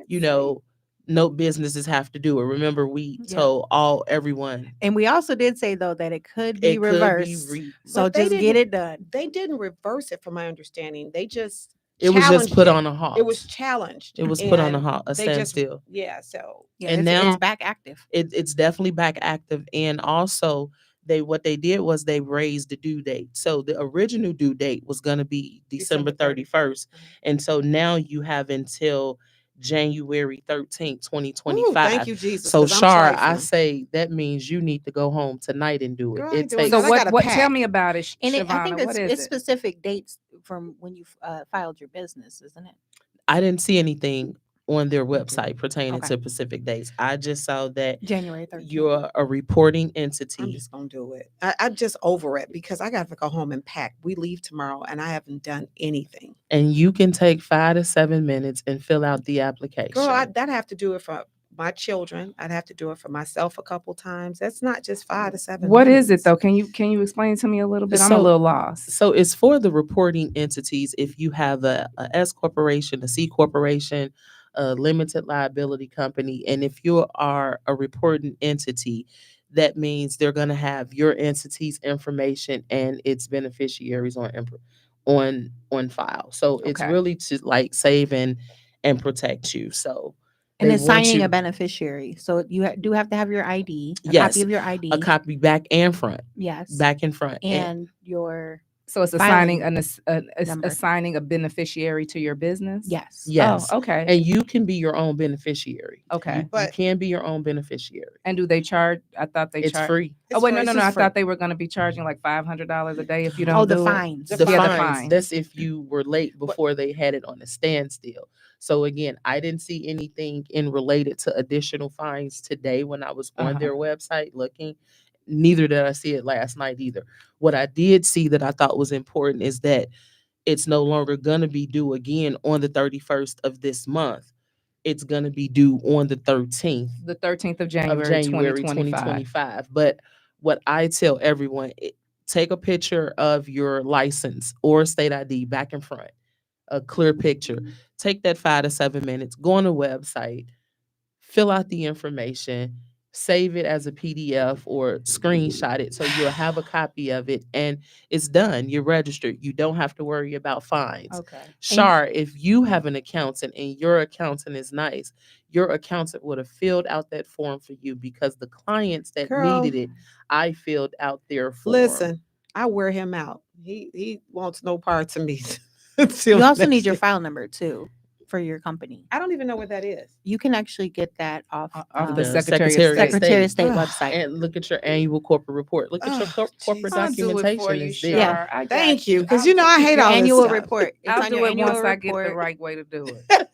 you know, no businesses have to do it. Remember, we Yeah. told everyone And we also did say though that it could be it could be reversed. so But they just get didn't- it done. They didn't reverse it, from my understanding. They just it was just challenged put it. on a halt. It was challenged. It was put on and a they just- standstill. Yeah. So Yeah, And it's now- back active. It's definitely back active, and also what they did was they raised the due date. So the original due date was going to be December December 31st, and so now you have until January 13th, Ooh, 2025. thank you, Jesus. So 'cause I'm Shar, I trifling. say that means you need to go home tonight and do it. Girl, I ain't It doing takes So that. I gotta what? Tell pack. me about it, And I Shavonna. think What is it's it? specific dates from when you filed your business, isn't it? I didn't see anything on their website pertaining Okay. to Pacific dates. I just saw that January 13th. you're a reporting I'm entity. just gonna do it. I'm just over it because I got to go home and pack. We leave tomorrow, and I haven't done anything. And you can take 5 to 7 minutes and fill out the application. Girl, I'd have to do it for my children. I'd have to do it for myself a couple times. That's not just 5 to 7 What minutes. is it though? Can you explain to me a little bit? I'm a So- little lost. So it's for the reporting entities. If you have a S corporation, a C corporation, a limited liability company, and if you are a reporting entity, that means they're going to have your entity's information and its beneficiaries on file. So it's Okay. really to like save and protect you. So And they it's want signing you- a beneficiary. So you do have to have your ID, a Yes, copy of your ID. a copy back and front, Yes. back and front, And your So it's assigning filing number. assigning a beneficiary to your business. yes. yes. Oh, okay. And you can be your own beneficiary. Okay. You But- can be your own beneficiary. And do they charge? I thought they It's charge. free. Oh wait, no. This is I free. thought they were going to be charging like $500 a day if you don't. Oh, the do it. fines. The The Yeah, the fines, fines. that's if you were late before they had it on a standstill. So again, I didn't see anything in related to additional fines today when I was on Uh-huh. their website looking. Neither did I see it last night either. What I did see that I thought was important is that it's no longer going to be due again on the 31st of this month. It's going to be due on the 13th The 13th of of January, January 2025. 2025. But what I tell everyone, take a picture of your license or state ID back and front, a clear picture. Take that 5 to 7 minutes, go on the website, fill out the information, save it as a PDF or screenshot it so you'll have a copy of it and it's done. You're registered. You don't have to worry about fines. Okay. Shar, if you have an accountant and your accountant is nice, your accountant would have filled out that form for you because the clients that Girl. needed it, I filled out their form. Listen, I wear him out. He wants no parts of me. You also need your file number too for your company. I don't even know what that is. You can actually get that off Off the The Secretary of Secretary State. Secretary of State Ugh. website. And look at your annual corporate report. Look at your Oh, corporate Jesus. I'll do it for documentation you, is there. Yeah. Shar. I got Thank you, because I'll you know do I it. hate Your all this annual stuff. report. It's I'll on do your it annual once I get the report. right way to do it.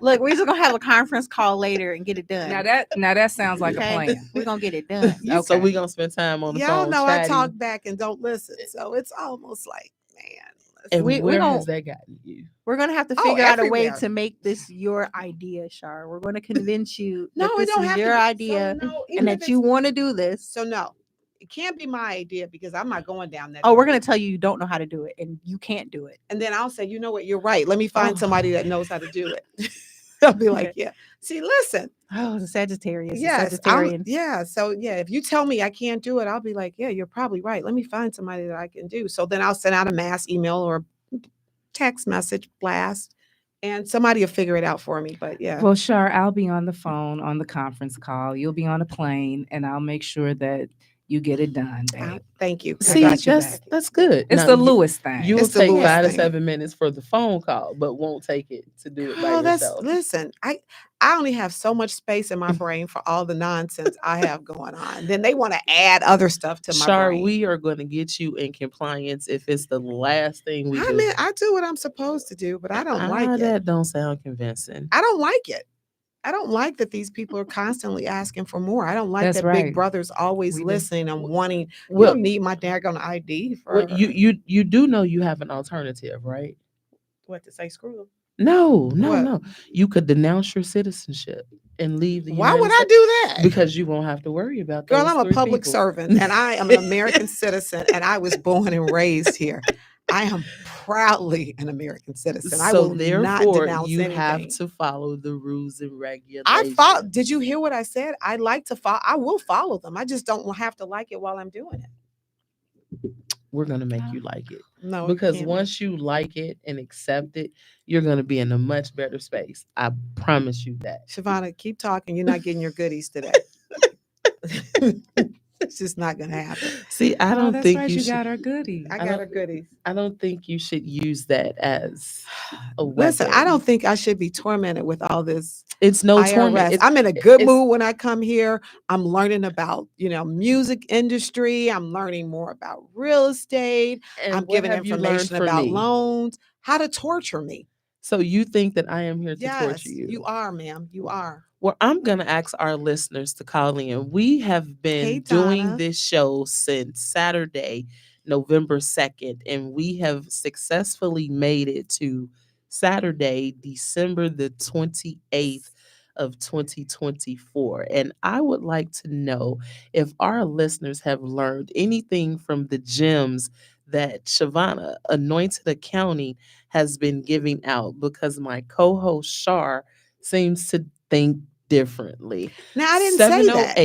Look, we're just gonna have a conference call later and get it done. Now that sounds like Okay? a plan. We're gonna get it done. So Okay. we're gonna spend time on the Y'all phone. know I chatting. talk back and don't listen, so it's almost like, man. And we where don't- has that gotten you? We're gonna have to Oh, figure out a way everywhere. to make this your idea, Shar. We're gonna convince you No, that it this don't is have your to be. idea So, no, even and if that you it's- want to do this. So no, it can't be my idea because I'm not going down that. Oh, we're road. gonna tell you don't know how to do it and you can't do it. And then I'll say, you know what, you're right. Let me find Oh. somebody that knows how to do it. I'll be like, Okay. yeah. See, listen. Oh, the Sagittarius. Yes, the Sagittarian. yeah. So yeah, if you tell me I can't do it, I'll be like, yeah, you're probably right. Let me find somebody that I can do. So then I'll send out a mass email or text message blast, and somebody will figure it out for me. But yeah, Well, Shar, I'll be on the phone on the conference call. You'll be on a plane, and I'll make sure that you get it done, babe. thank you. I See, got you that's back. that's good. It's Now, the you- Lewis thing. You will It's the take Lewis 5 to thing. 7 minutes for the phone call, but won't take it to do it by Oh, that's yourself. listen. I only have so much space in my brain for all the nonsense I have going on. Then they want to add other stuff to my Shar, brain. we are going to get you in compliance if it's the last thing we I do. mean, I do what I'm supposed to do, but I don't like it. That don't sound convincing. I don't like it. I don't like that these people are constantly asking for more. I don't like That's that Big right. Brother's always We do. listening and wanting. You Well, don't need my daggone ID well, for you do know you have an alternative, right? what to say. Screw them. No, What? no. You could denounce your citizenship and leave the Why would United I States do that? because you won't have to worry about Girl, those I'm a three public people. servant and I am an American citizen and I was born and raised here. I am proudly an American citizen. I So will not therefore, denounce you have anything. to follow the rules and I follow. Did regulations. you hear what I said? I like to follow. I will follow them. I just don't have to like it while I'm doing it. We're gonna make you like it No, you because can't. once you like it and accept it, you're gonna be in a much better space. I promise you that. Shavonna, keep talking. You're not getting your goodies today. It's just not going to happen. See, I Oh, don't that's think right. you You should. got our goodies. I I got don't. her goodies. I don't think you should use that as a Listen, weapon. I don't think I should be tormented with all this It's no torment. IRS. I'm in a good it's mood when I come here. I'm learning about, music industry. I'm learning more about real estate. and I'm what giving have you learned information from about me? loans, how to torture me. So you think that I am here to torture Yes, you? you are, ma'am. You are. Well, I'm going to ask our listeners to call in. We have been Hey, doing Donna. this show since Saturday, November 2nd, and we have successfully made it to Saturday, December the 28th of 2024. And I would like to know if our listeners have learned anything from the gems that Shavonna, Anointed Accounting, has been giving out because my co-host Shar seems to think differently. Now, I didn't say that.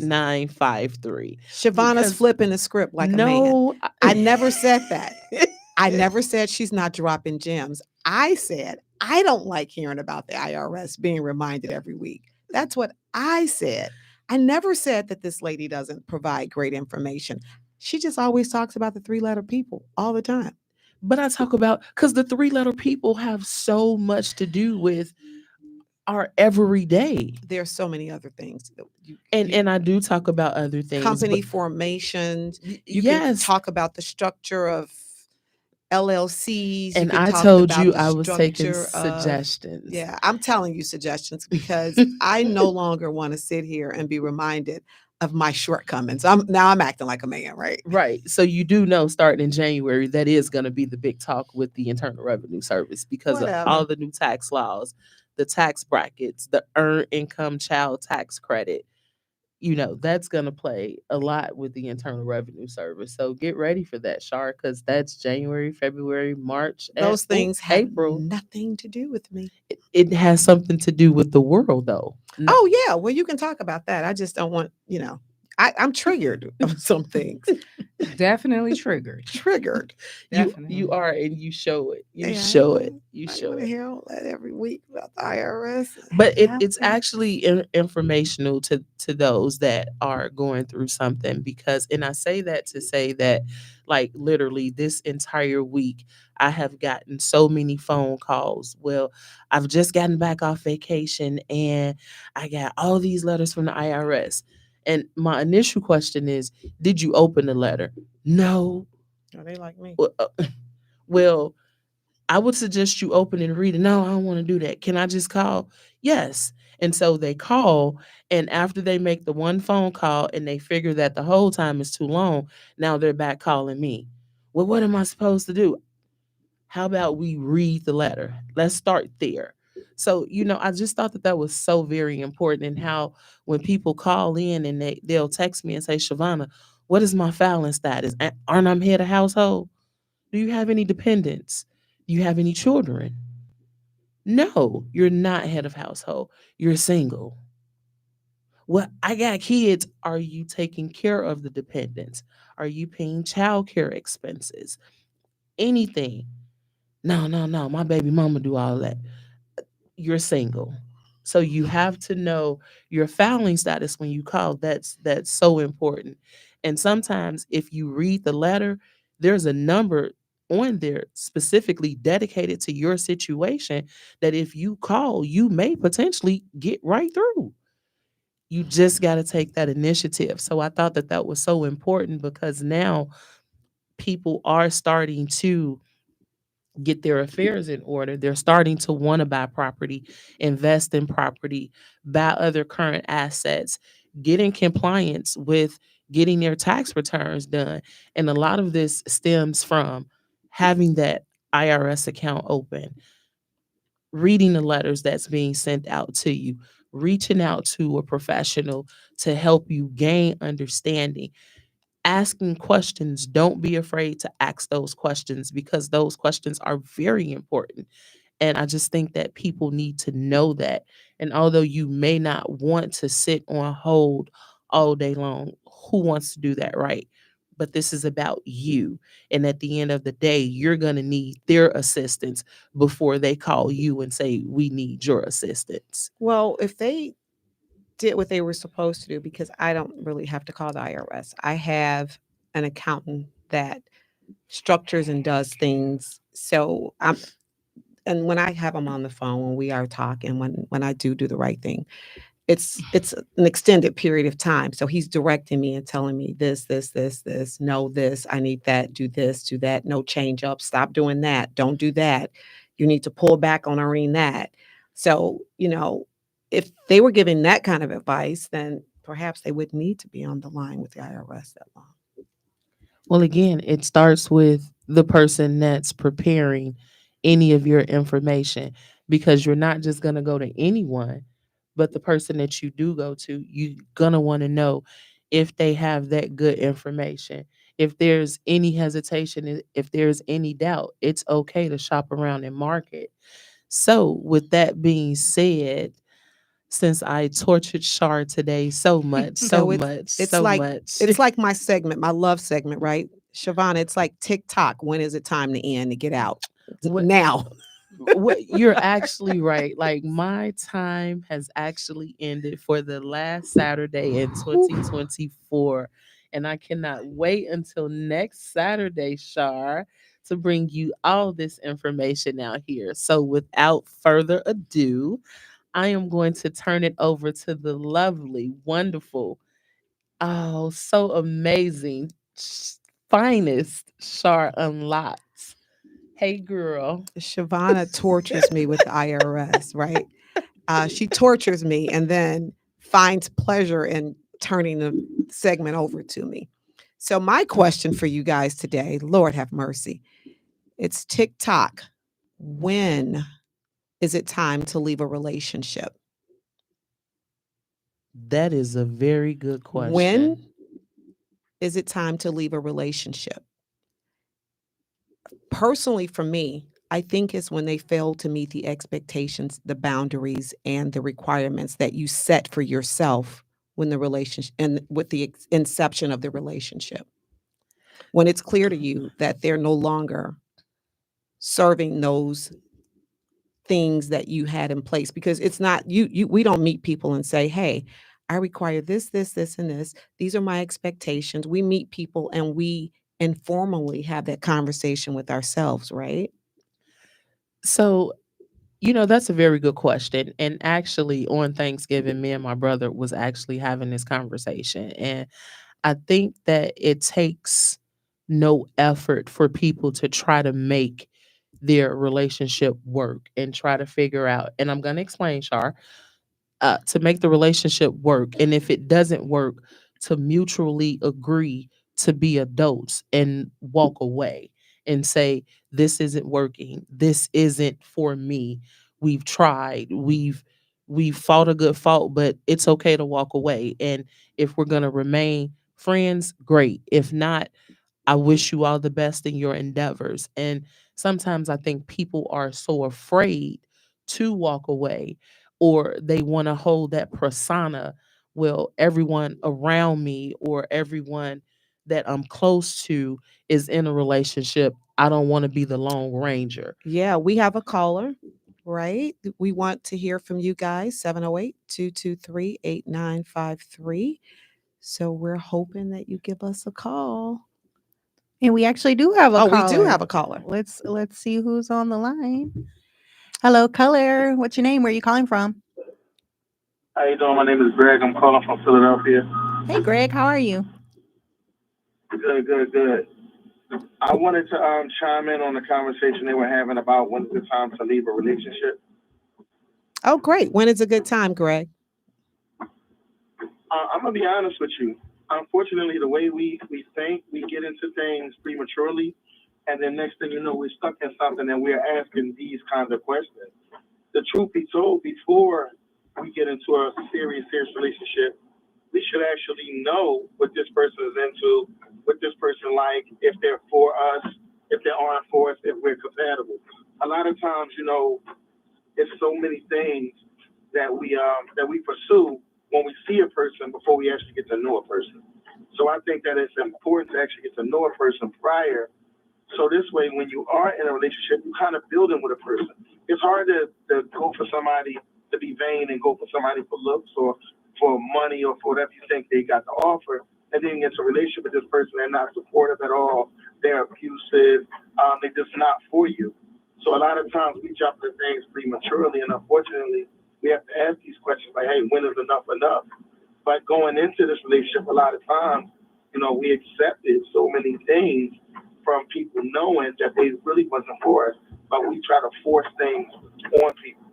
708-223-8953. So Shavonna's Because flipping the script like a man. no, I never said that. I never said she's not dropping gems. I said I don't like hearing about the IRS being reminded every week. That's what I said. I never said that this lady doesn't provide great information. She just always talks about the three-letter people all the time. But I talk about because the three-letter people have so much to do with our everyday. There's so many other things. And I do talk about other things. Company but formations. You can yes. talk about the structure of LLCs. And you can I talk told about you the I was taking structure of- suggestions. Yeah, I'm telling you suggestions because I no longer want to sit here and be reminded of my shortcomings. I'm acting like a man, right? Right. So you do know starting in January, that is going to be the big talk with the Internal Revenue Service because of all the new tax laws, the tax brackets, the earned income child tax credit. That's going to play a lot with the Internal Revenue Service. So get ready for that, Shar, because that's January, February, March. Those things have April. nothing to do with me. It has something to do with the world, though. Oh, yeah. Well, you can talk about that. I just don't want, I'm triggered of some things. Definitely triggered. Triggered. You are, and you show it. You Yeah, show it. You I show want to it. hear all that every week about the IRS. But it's actually informational to those that are going through something and I say that to say that, like, literally this entire week I have gotten so many phone calls. Well, I've just gotten back off vacation and I got all these letters from the IRS. And my initial question is, did you open the letter? No. Are they like me? Well, I would suggest you open and read it. No, I don't want to do that. Can I just call? Yes. And so they call, and after they make the one phone call and they figure that the whole time is too long, now they're back calling me. Well, what am I supposed to do? How about we read the letter? Let's start there. So, I just thought that was so very important, and how when people call in and they'll text me and say, Shavonna, what is my filing status? Aren't I head of household? Do you have any dependents? Do you have any children? No, you're not head of household. You're single. Well, I got kids. Are you taking care of the dependents? Are you paying childcare expenses? Anything? No. My baby mama do all that. You're single. So you have to know your filing status when you call. That's so important. And sometimes if you read the letter, there's a number on there specifically dedicated to your situation that if you call, you may potentially get right through. You just got to take that initiative. So I thought that was so important because now people are starting to get their affairs in order. They're starting to want to buy property, invest in property, buy other current assets, get in compliance with getting their tax returns done. And a lot of this stems from having that IRS account open, reading the letters that's being sent out to you, reaching out to a professional to help you gain understanding, asking questions. Don't be afraid to ask those questions because those questions are very important. And I just think that people need to know that. And although you may not want to sit on hold all day long, who wants to do that, right? But this is about you. And at the end of the day, you're going to need their assistance before they call you and say, we need your assistance. Well, if they did what they were supposed to do, because I don't really have to call the IRS. I have an accountant that structures and does things. So and when I have them on the phone, when we are talking, when I do the right thing, it's an extended period of time. So he's directing me and telling me this, no, this, I need that, do this, do that, no, change up, stop doing that, don't do that. You need to pull back on Irene that. So, if they were giving that kind of advice, then perhaps they wouldn't need to be on the line with the IRS that long. Well, again, it starts with the person that's preparing any of your information, because you're not just going to go to anyone, but the person that you do go to, you're going to want to know if they have that good information. If there's any hesitation, if there's any doubt, it's okay to shop around and market. So, with that being said, since I tortured Shar today so much, so much, it's so like much. it's like my segment, my love segment, right? Shavana, it's like TikTok. When is it time to end, to get out? What- Now. You're actually right. Like, my time has actually ended for the last Saturday in 2024. And I cannot wait until next Saturday, Shar, to bring you all this information out here. So without further ado, I am going to turn it over to the lovely, wonderful, oh, so amazing, finest Shar Unlocked. Hey, girl. Shavana tortures me with the IRS, right? She tortures me and then finds pleasure in turning the segment over to me. So my question for you guys today, Lord have mercy, it's TikTok. When is it time to leave a relationship? That is a very good question. When is it time to leave a relationship? Personally, for me, I think it's when they fail to meet the expectations, the boundaries, and the requirements that you set for yourself when the relationship and with the inception of the relationship. When it's clear to you that they're no longer serving those things that you had in place, because it's not you we don't meet people and say, hey, I require this, and this. These are my expectations. We meet people and we informally have that conversation with ourselves, right? So, that's a very good question. And actually, on Thanksgiving, me and my brother was actually having this conversation. And I think that it takes no effort for people to try to make their relationship work and try to figure out. And I'm going to explain, Shar, to make the relationship work. And if it doesn't work, to mutually agree to be adults and walk away and say, this isn't working. This isn't for me. We've tried. We've fought a good fight, but it's okay to walk away. And if we're gonna remain friends, great. If not, I wish you all the best in your endeavors. And sometimes I think people are so afraid to walk away, or they want to hold that persona. Well, everyone around me or everyone that I'm close to is in a relationship. I don't want to be the Lone Ranger. Yeah, we have a caller, right? We want to hear from you guys, 708-223-8953. So we're hoping that you give us a call. And we actually do have a Oh, caller. we do have a caller. Let's see who's on the line. Hello, caller. What's your name? Where are you calling from? How you doing? My name is Greg. I'm calling from Philadelphia. Hey, Greg. How are you? Good. I wanted to chime in on the conversation they were having about when it's time to leave a relationship. Oh, great. When is a good time, Greg? I'm gonna be honest with you. Unfortunately, the way we think, we get into things prematurely, and then next thing you know, we're stuck in something, and we're asking these kinds of questions. The truth be told, before we get into a serious relationship, we should actually know what this person is into, what this person like, if they're for us, if they aren't for us, if we're compatible. A lot of times, it's so many things that we pursue when we see a person before we actually get to know a person. So I think that it's important to actually get to know a person prior. So this way, when you are in a relationship, you kind of building with a person. It's hard to go for somebody to be vain and go for somebody for looks or for money or for whatever you think they got to offer. And then you get into a relationship with this person, they're not supportive at all. They're abusive. They're just not for you. So a lot of times we jump into things prematurely, and unfortunately, we have to ask these questions like, hey, when is enough enough? But going into this relationship, a lot of times, we accepted so many things from people knowing that they really wasn't for us, but we try to force things on people.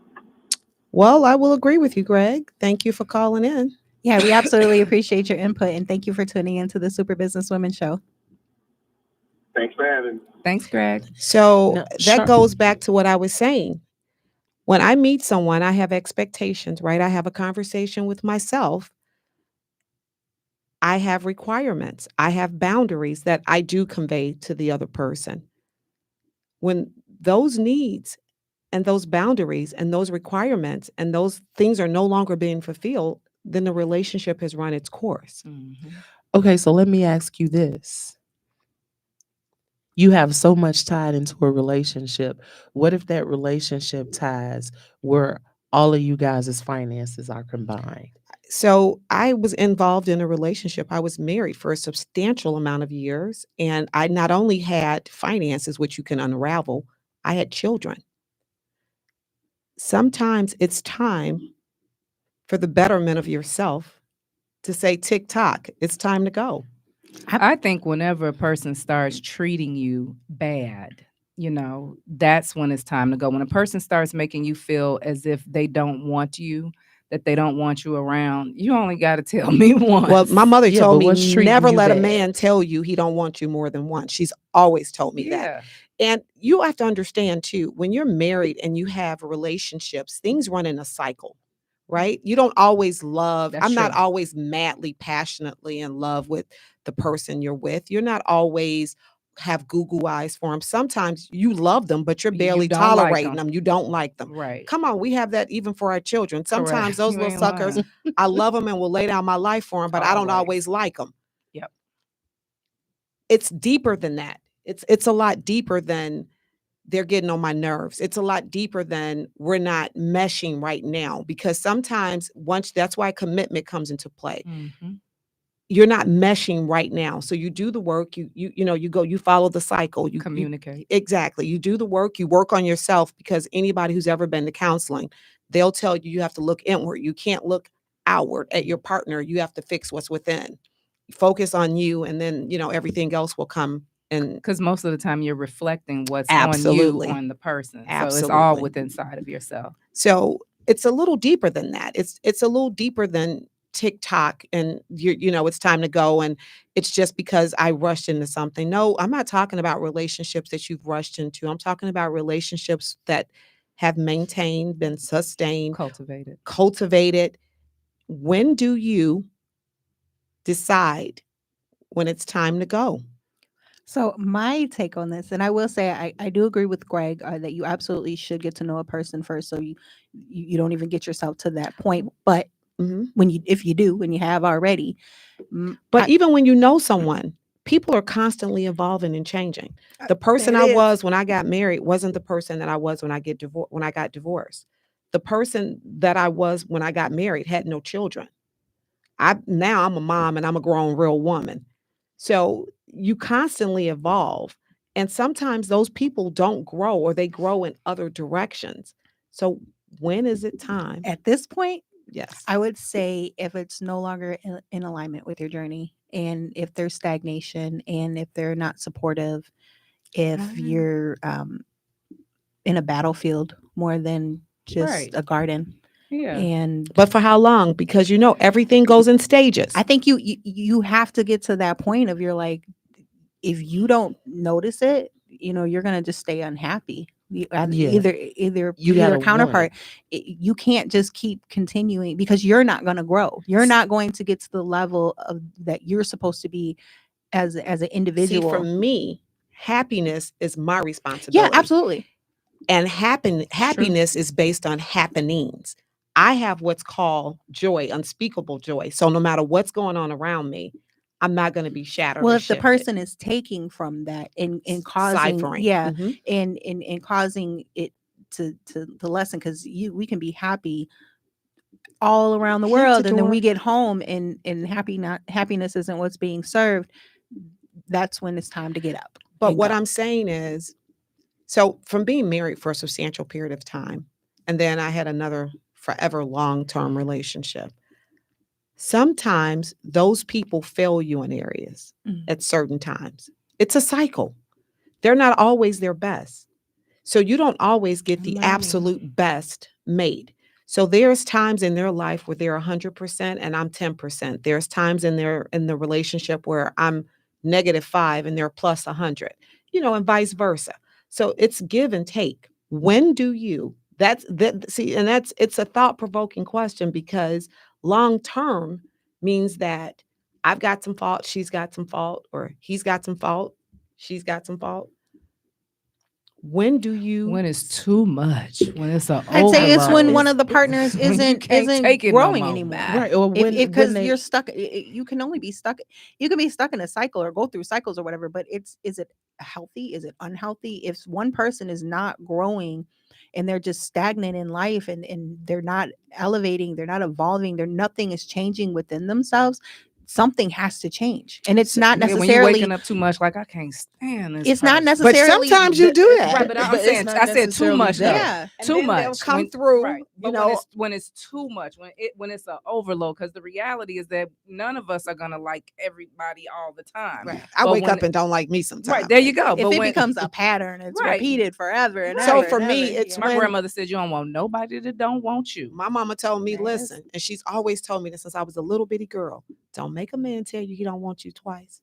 Well, I will agree with you, Greg. Thank you for calling in. Yeah, we absolutely appreciate your input, and thank you for tuning into the Super Businesswomen Show. Thanks for having me. Thanks, Greg. So No, that goes back to what I was saying. When I meet someone, I have expectations, right? I have a conversation with myself. I have requirements. I have boundaries that I do convey to the other person. When those needs and those boundaries and those requirements and those things are no longer being fulfilled, then the relationship has run its course. Mhm. Okay, so let me ask you this. You have so much tied into a relationship. What if that relationship ties where all of you guys' finances are combined? So I was involved in a relationship. I was married for a substantial amount of years. And I not only had finances, which you can unravel, I had children. Sometimes it's time for the betterment of yourself to say, tick tock, it's time to go. I think whenever a person starts treating you bad, that's when it's time to go. When a person starts making you feel as if they don't want you, that they don't want you around, you only got to tell me once. Well, my mother Yeah, told but what's me treating never you let a bad? man tell you he don't want you more than once. She's always told me that. Yeah. And you have to understand too, when you're married and you have relationships, things run in a cycle, right? You don't always love. That's I'm not true. always madly, passionately in love with the person you're with. You're not always have goo eyes for them. Sometimes you love them, but you're You barely don't like tolerating 'em. them. You don't like them. Right. Come on, we have that even for our children. Sometimes Correct. those You little ain't suckers, lying. I love them and will lay down my life for them, but I don't always like them. Yep. It's deeper than that. It's a lot deeper than they're getting on my nerves. It's a lot deeper than we're not meshing right now, because sometimes that's why commitment comes into play. Mm-hmm. You're not meshing right now. So you do the work, you follow the cycle. You Communicate. Exactly. You do the work, you work on yourself, because anybody who's ever been to counseling, they'll tell you have to look inward. You can't look outward at your partner. You have to fix what's within. Focus on you, and then, everything else will come. And Because most of the time you're reflecting what's Absolutely. on you on the person. So it's Absolutely. all within inside of yourself. So it's a little deeper than that. It's a little deeper than TikTok and it's time to go. And it's just because I rushed into something. No, I'm not talking about relationships that you've rushed into. I'm talking about relationships that have maintained, been sustained, cultivated. When do you decide when it's time to go? So my take on this, and I will say I do agree with Greg that you absolutely should get to know a person first, so you don't even get yourself to that point. But if you do, when you have already, but even when you know someone, people are constantly evolving and changing. The person I was when I got married wasn't the person that I was when I got divorced. The person that I was when I got married had no children. Now I'm a mom and I'm a grown real woman. So you constantly evolve. And sometimes those people don't grow, or they grow in other directions. So when is it time? At this point, Yes. I would say if it's no longer in alignment with your journey and if there's stagnation, and if they're not supportive, if you're in a battlefield more than just Right. a garden. Yeah. And But for how long? Because everything goes in stages. I think you have to get to that point of you're like, if you don't notice it, you're gonna just stay unhappy. Yeah. Either You gotta want counterpart. You can't just keep continuing because you're not gonna grow. You're not going to get to the level of that you're supposed to be as an See, individual. for me, happiness is my Yeah, responsibility. absolutely. And happiness is based on happenings. I have what's called joy, unspeakable joy. So no matter what's going on around me, I'm not going to be shattered. Well, or if the shifted. person is taking from that and causing, Ciphering. yeah, Mhm. and causing it to lessen, because we can be happy all around the world, and then we get home and happiness isn't what's being served. That's when it's time to get up. But and what go. I'm saying is, so from being married for a substantial period of time, and then I had another forever long-term relationship. Sometimes those people fail you in areas at certain times. It's a cycle. They're not always their best. So you don't always get the absolute best mate. So there's times in their life where they're 100% and I'm 10%. There's times in the relationship where I'm -5 and they're plus 100, and vice versa. So it's give and take. When do you? It's a thought-provoking question, because long term means that I've got some fault, she's got some fault, or he's got some fault, she's got some fault. When do you? When it's too much, when it's a I'd say it's when overload. one of the partners When you isn't can't take it no growing more, anymore. man. Right. Or when Because they, you're stuck, you can only be stuck. You can be stuck in a cycle or go through cycles or whatever. But is it healthy? Is it unhealthy? If one person is not growing and they're just stagnant in life, and they're not elevating, they're not evolving, nothing is changing within themselves, something has to change. And it's not When you necessarily. waking up too much, like I can't stand this. It's not person. But necessarily. sometimes you do that. Right, but I'm But it's saying not I said too necessarily much. Though. that. Yeah. And Too then they'll much. come through, Right. But when it's too much, when it's an overload, because the reality is that none of us are gonna like everybody all the time. Right. I But wake when up and don't like me sometimes. Right, there you go. If But it when becomes a pattern, it's Right. repeated forever and Right. So ever for and me, ever, it's my when grandmother said, "You don't want nobody that don't want you." my mama told me, Yes. listen, and she's always told me this since I was a little bitty girl. Don't make a man tell you he don't want you twice.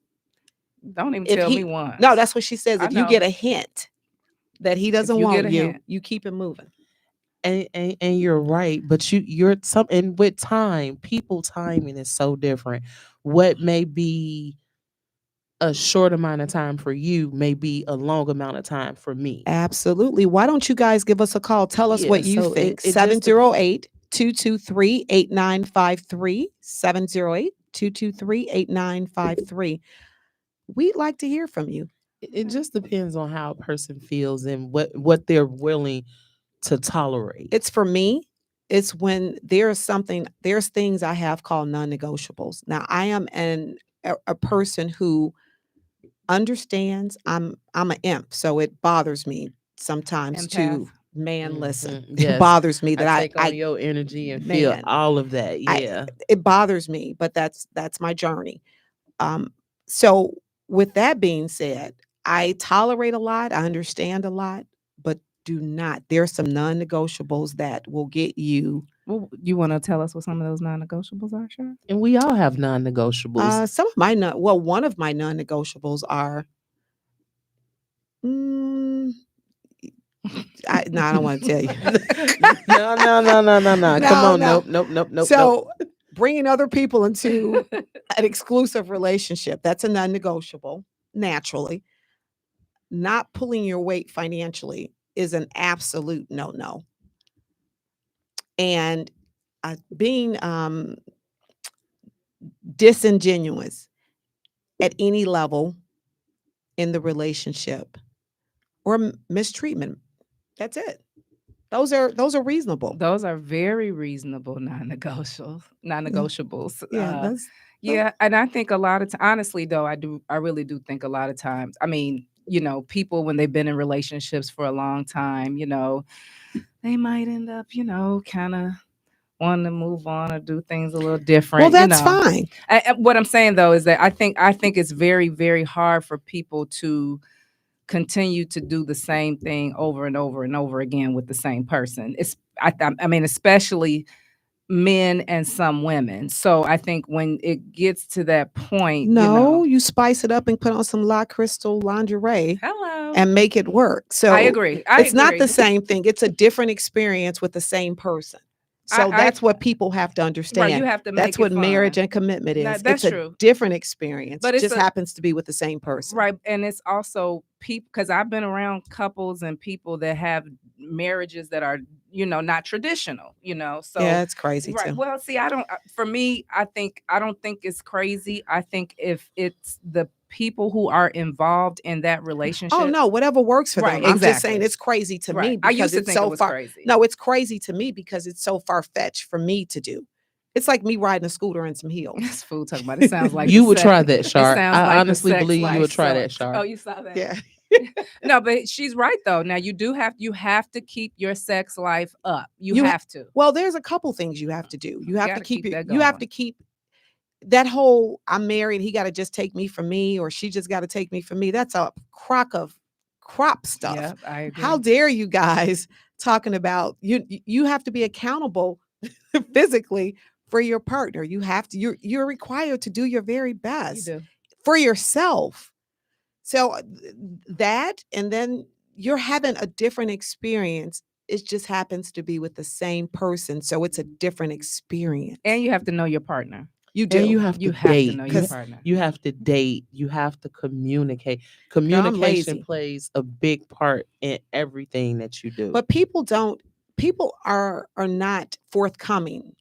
Don't even If tell he- me once. No, that's what she says. I If you know. get a hint that he doesn't you get want a you, hint. you keep it moving. and you're right, but you're some, and with time, people timing is so different. What may be a short amount of time for you may be a long amount of time for me. Absolutely. Why don't you guys give us a call? Tell us Yeah, what you so think. it just 708-223-8953. 708-223-8953. We'd like to hear from you. it just depends on how a person feels and what they're willing to tolerate. It's for me, it's when there's things I have called non-negotiables. Now, I am a person who understands I'm an imp, so it bothers me sometimes to listen. It Yes. bothers me that I take on your energy and feel man, all of that. I- Yeah. it bothers me, but that's my journey. So with that being said, I tolerate a lot, I understand a lot, but there's some non-negotiables that will get you. Well, you want to tell us what some of those non-negotiables are, sure? And we all have non-negotiables. Some of one of my non-negotiables are I don't want to tell you. No. Come on. No. Nope. So bringing other people into an exclusive relationship, that's a non-negotiable, naturally. Not pulling your weight financially is an absolute no. And being disingenuous at any level in the relationship or mistreatment, that's it. Those are reasonable. Those are very reasonable non-negotiables. Yeah, And I think a lot of honestly though, I really do think a lot of times, I mean, people when they've been in relationships for a long time, they might end up, kind of want to move on or do things a little different. Well, that's fine. What I'm saying though is that I think it's very, very hard for people to continue to do the same thing over and over and over again with the same person. I mean, especially men and some women. So I think when it gets to that point, No, you spice it up and put on some La Crystal lingerie hello, and make it work. So I agree. It's not the same thing. It's a different experience with the same person. So that's what people have to understand. Right, you have to that's make what it marriage fun. and commitment is. That's it's true. a different experience. But It it's just happens to be with the same person. Right. And it's also people, because I've been around couples and people that have marriages that are, not traditional, So yeah, it's crazy right. too. Well, see, for me, I don't think it's crazy. I think if it's the people who are involved in that relationship. Oh no, whatever works for Right, them. I'm just exactly. saying it's crazy to me Right. I because used to it's think so it was far. crazy. No, it's crazy to me because it's so far-fetched for me to do. It's like me riding a scooter in some heels. This fool talking about it sounds like You the would sex- try that, it Shark. sounds I like the honestly sex believe you life would try that, sucks. Shark. Oh, you saw that? Yeah. No, but she's right though. Now you have to keep your sex life up. You have to. Well, there's a couple things you have to do. You have to gotta keep keep it. that You have going. to keep that whole I'm married, he got to just take me for me, or she just got to take me for me. That's a crock of crop stuff. Yep, I agree. How dare you guys talking about you have to be accountable physically for your partner. You have to you're required to do your very best You do. for yourself. So that, and then you're having a different experience. It just happens to be with the same person. So it's a different experience. And you have to know your partner. You do. And you have to date. to know your partner. You have to date. You have to communicate. lazy. Communication plays a big part in everything that you do. But people are not forthcoming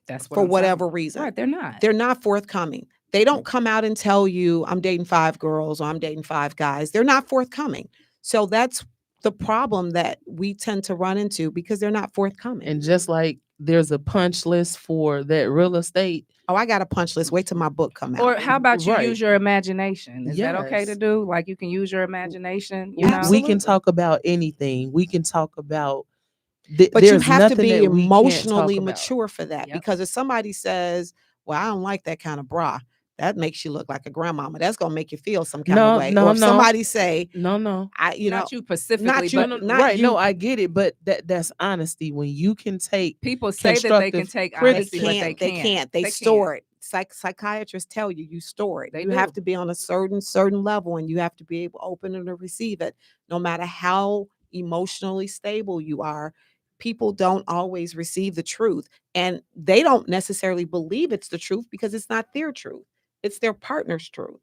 That's what for I'm saying. whatever reason. Right, they're not. They're not forthcoming. They don't come out and tell you I'm dating 5 girls or I'm dating 5 guys. They're not forthcoming. So that's the problem that we tend to run into because they're not forthcoming. And just like there's a punch list for that real estate. Oh, I got a punch list. Wait till my book come out. Or how about you Right. use your imagination? Is that okay to Yes. do? Like you can use your imagination, We Absolutely. can talk about anything. We can talk about. But you there's have to nothing be that we can't talk emotionally about. mature for that. Yep. Because if somebody says, well, I don't like that kind of bra, that makes you look like a grandmama. That's gonna make you feel some kind of way. Or if somebody say, No. not you specifically, not you, but not Right. you. No, I get it, but that's honesty. When you can take people say that they can constructive take They honesty, but can't. They can't. They store it. Psychiatrists tell you store it. They You do. have to be on a certain level, and you have to be able to open and to receive it, no matter how emotionally stable you are. People don't always receive the truth, and they don't necessarily believe it's the truth because it's not their truth. It's their partner's truth.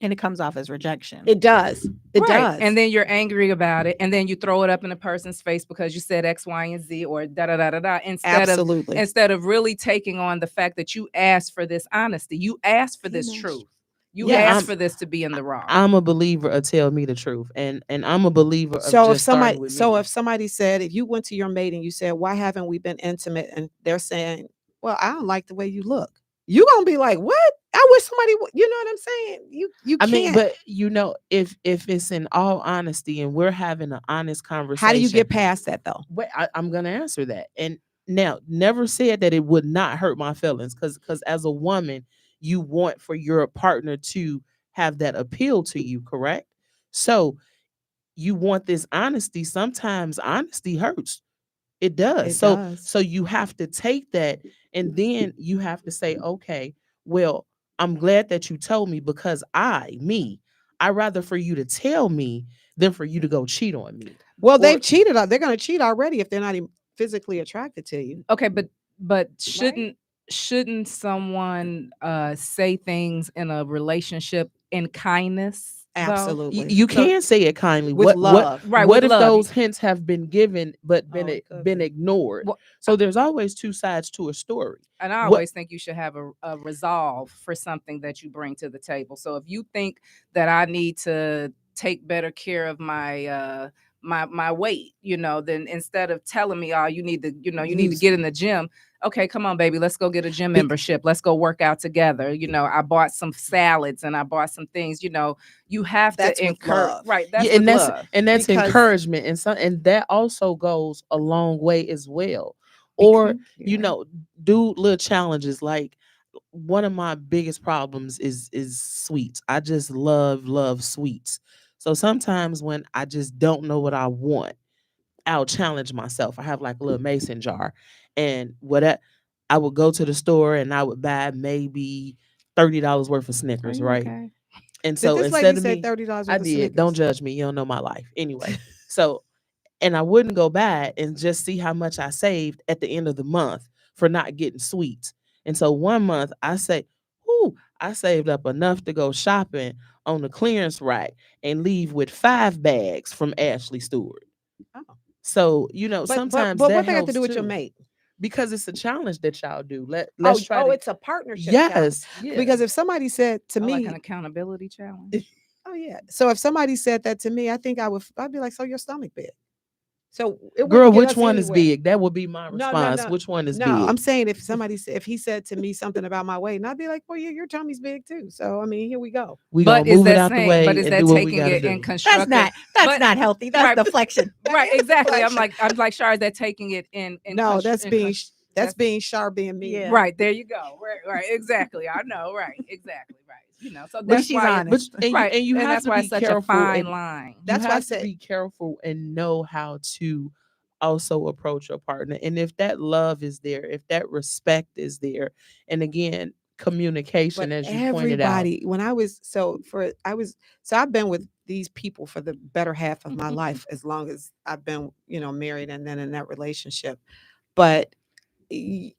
And it comes off as rejection. It does. It Right. does. And then you're angry about it, and then you throw it up in a person's face because you said X, Y, and Z, or da da da da da. Absolutely. Instead of really taking on the fact that you asked for this honesty, you asked for this Amen. truth. You Yes. asked for this to be in the raw. I'm a believer of tell me the truth, and I'm a believer of So just starting with me. if somebody said, if you went to your mate and you said, why haven't we been intimate? And they're saying, well, I don't like the way you look. You're gonna be like, what? I wish somebody would, you know what I'm saying? You I can't. mean, but if it's in all honesty and we're having an honest conversation, how do you get past that though? Wait, I'm gonna answer that. And now, never said that it would not hurt my feelings, because as a woman, you want for your partner to have that appeal to you, correct? So you want this honesty. Sometimes honesty hurts. It does. It so does. so you have to take that, and then you have to say, okay, well, I'm glad that you told me, because I'd rather for you to tell me than for you to go cheat on me. Well, Or- they've cheated. They're going to cheat already if they're not even physically attracted to you. Okay, but shouldn't someone say things in a relationship in kindness? though? Absolutely. You can say it kindly. With what love. Right, What with if love. those hints have been given but been Oh, it could been be. ignored? Well, So there's always two sides to a story. And I What- always think you should have a resolve for something that you bring to the table. So if you think that I need to take better care of my my weight, then instead of telling me, oh, you need to, you need to get in the gym. Okay, come on, baby, let's go get a gym membership. Let's go work out together. I bought some salads and I bought some things. You have That's to with encourage, love. right? That's Yeah, with and that's love. and that's Because- encouragement, and that also goes a long way as well. or Yeah. do little challenges. Like, one of my biggest problems is sweets. I just love sweets. So sometimes when I just don't know what I want, I'll challenge myself. I have like a little mason jar, and I would go to the store and I would buy maybe $30 worth of Are Snickers, you right? okay? And Did so this lady instead of say me, $30 I worth of did. Don't Snickers? judge me. You don't know my life. Anyway, so, and I wouldn't go back and just see how much I saved at the end of the month for not getting sweets. And so one month I say, "Ooh, I saved up enough to go shopping on the clearance rack and leave with 5 bags from Ashley Stewart." Oh. So, sometimes But that what they got to helps do with your too, mate? because it's a challenge that y'all do. Oh, Let's try to. it's a partnership challenge. Yes, yeah. Because if somebody said to Oh, like an me, accountability challenge. oh yeah. So if somebody said that to me, I think I'd be like, so your stomach big. So it Girl, wouldn't get which us one is anywhere. big? That would be my No, response. Which one is no. I'm big? saying if he said to me something about my weight, and I'd be like, well, your tummy's big too. So I mean, here we go. We But gonna is move it that out the saying? way But is and that do what we taking gotta it in do. constructive? That's but- not healthy. That's right. deflection. That Right, is exactly. deflection. I'm like, Shar, is that taking it in? No, that's being sharp, being mean. Yeah. Right, there you go. Right, exactly. I know. Right, exactly. Right. So But that's she's why. honest. And Right, you and have that's to why be it's such a careful. fine And line. That's you why I have to said- be careful and know how to also approach your partner. And if that love is there, if that respect is there, and again, communication, But as you pointed out. everybody, when I was so I've been with these people for the better half of my life, as long as I've been, married and then in that relationship. But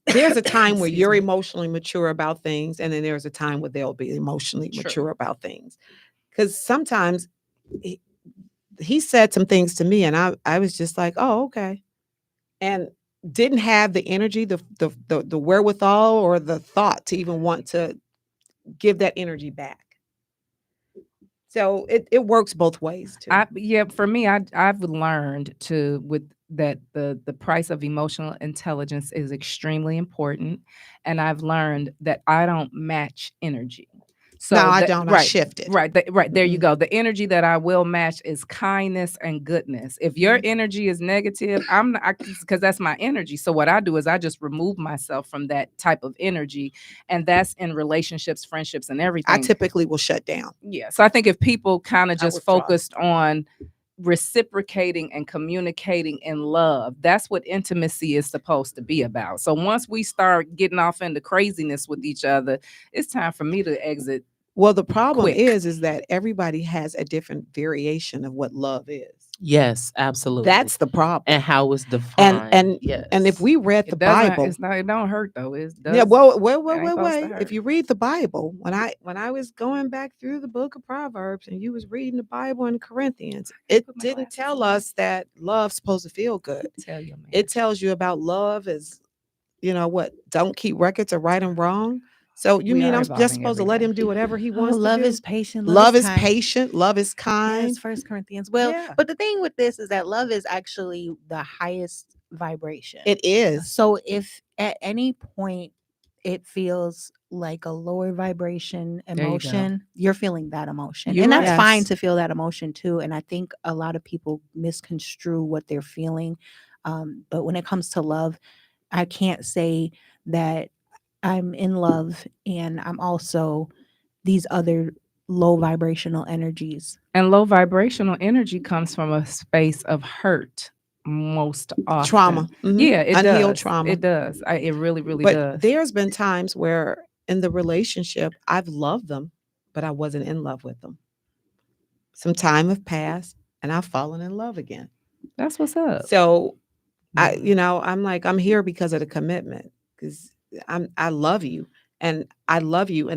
there's a time where Excuse you're me. emotionally mature about things, and then there's a time where they'll be emotionally True. mature about things. Because sometimes he said some things to me, and I was just like, oh, okay, and didn't have the energy, the wherewithal, or the thought to even want to give that energy back. So it works both ways too. For me, I've learned that the price of emotional intelligence is extremely important, and I've learned that I don't match energy. So no, I don't. I shifted. Right, there you go. The energy that I will match is kindness and goodness. If your energy is negative, I'm not, because that's my energy. So what I do is I just remove myself from that type of energy, and that's in relationships, friendships, and everything. I typically will shut down. Yeah. So I think if people kind of just withdraw. focused on reciprocating and communicating in love, that's what intimacy is supposed to be about. So once we start getting off into craziness with each other, it's time for me to exit. Well, the problem Quick. is that everybody has a different variation of what love is. Yes, absolutely. That's the problem. And how it's defined. And yes. and if we read the It doesn't. Bible, It don't hurt though. It does. yeah. Well, It ain't supposed to wait. hurt. If you read the Bible, when I was going back through the book of Proverbs, and you was reading the Bible in Corinthians, it put my didn't glasses tell on. us that love's supposed to feel good. Tell your man. It tells you about love as, what? Don't keep records of right and wrong. So you We mean are I'm evolving just supposed to every let day. him do whatever he Oh, wants to love do? is patient. Love is kind. patient. Love is kind. Yes, 1 Corinthians. Well, Yeah. but the thing with this is that love is actually the highest vibration. It is. So if at any point it feels like a lower vibration you go. emotion, you're feeling that emotion. You're And that's right. fine Yes. to feel that emotion too. And I think a lot of people misconstrue what they're feeling. But when it comes to love, I can't say that I'm in love and I'm also these other low vibrational energies. And low vibrational energy comes from a space of hurt most often. Trauma. Mhm. Yeah, it Unhealed does. trauma. It does. It really, really But does. there's been times where in the relationship I've loved them, but I wasn't in love with them. Some time have passed and I've fallen in love again. That's what's up. So I'm like, I'm here because of the commitment, because I love you, and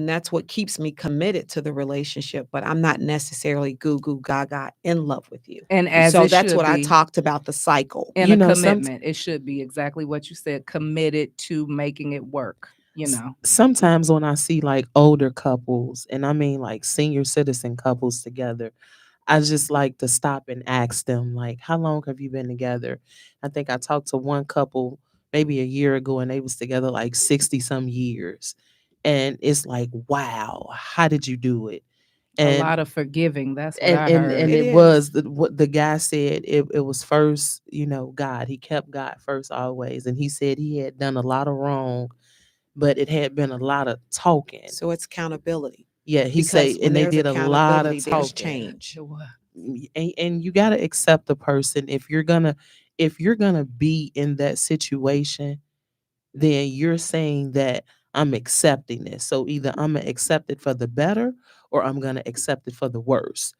that's what keeps me committed to the relationship, but I'm not necessarily goo goo gaga in love with you. And as So it that's should what I be. talked about, the cycle. In You a know, commitment, it should be exactly what you said, committed to making it work, Sometimes when I see like older couples, and I mean like senior citizen couples together, I just like to stop and ask them, like, how long have you been together? I think I talked to one couple maybe a year ago, and they was together like 60 some years. And it's like, wow, how did you do it? A And lot of forgiving. That's what and I and heard. and It it was is. what the guy said. It was first, God. He kept God first always, and he said he had done a lot of wrong, but it had been a lot of talking. So it's accountability. Yeah, he Because say, when and they there's did a lot accountability, of there's talking. change. And you got to accept the person. If you're gonna be in that situation, then you're saying that I'm accepting this. So either I'm gonna accept it for the better, or I'm gonna accept it for the worse.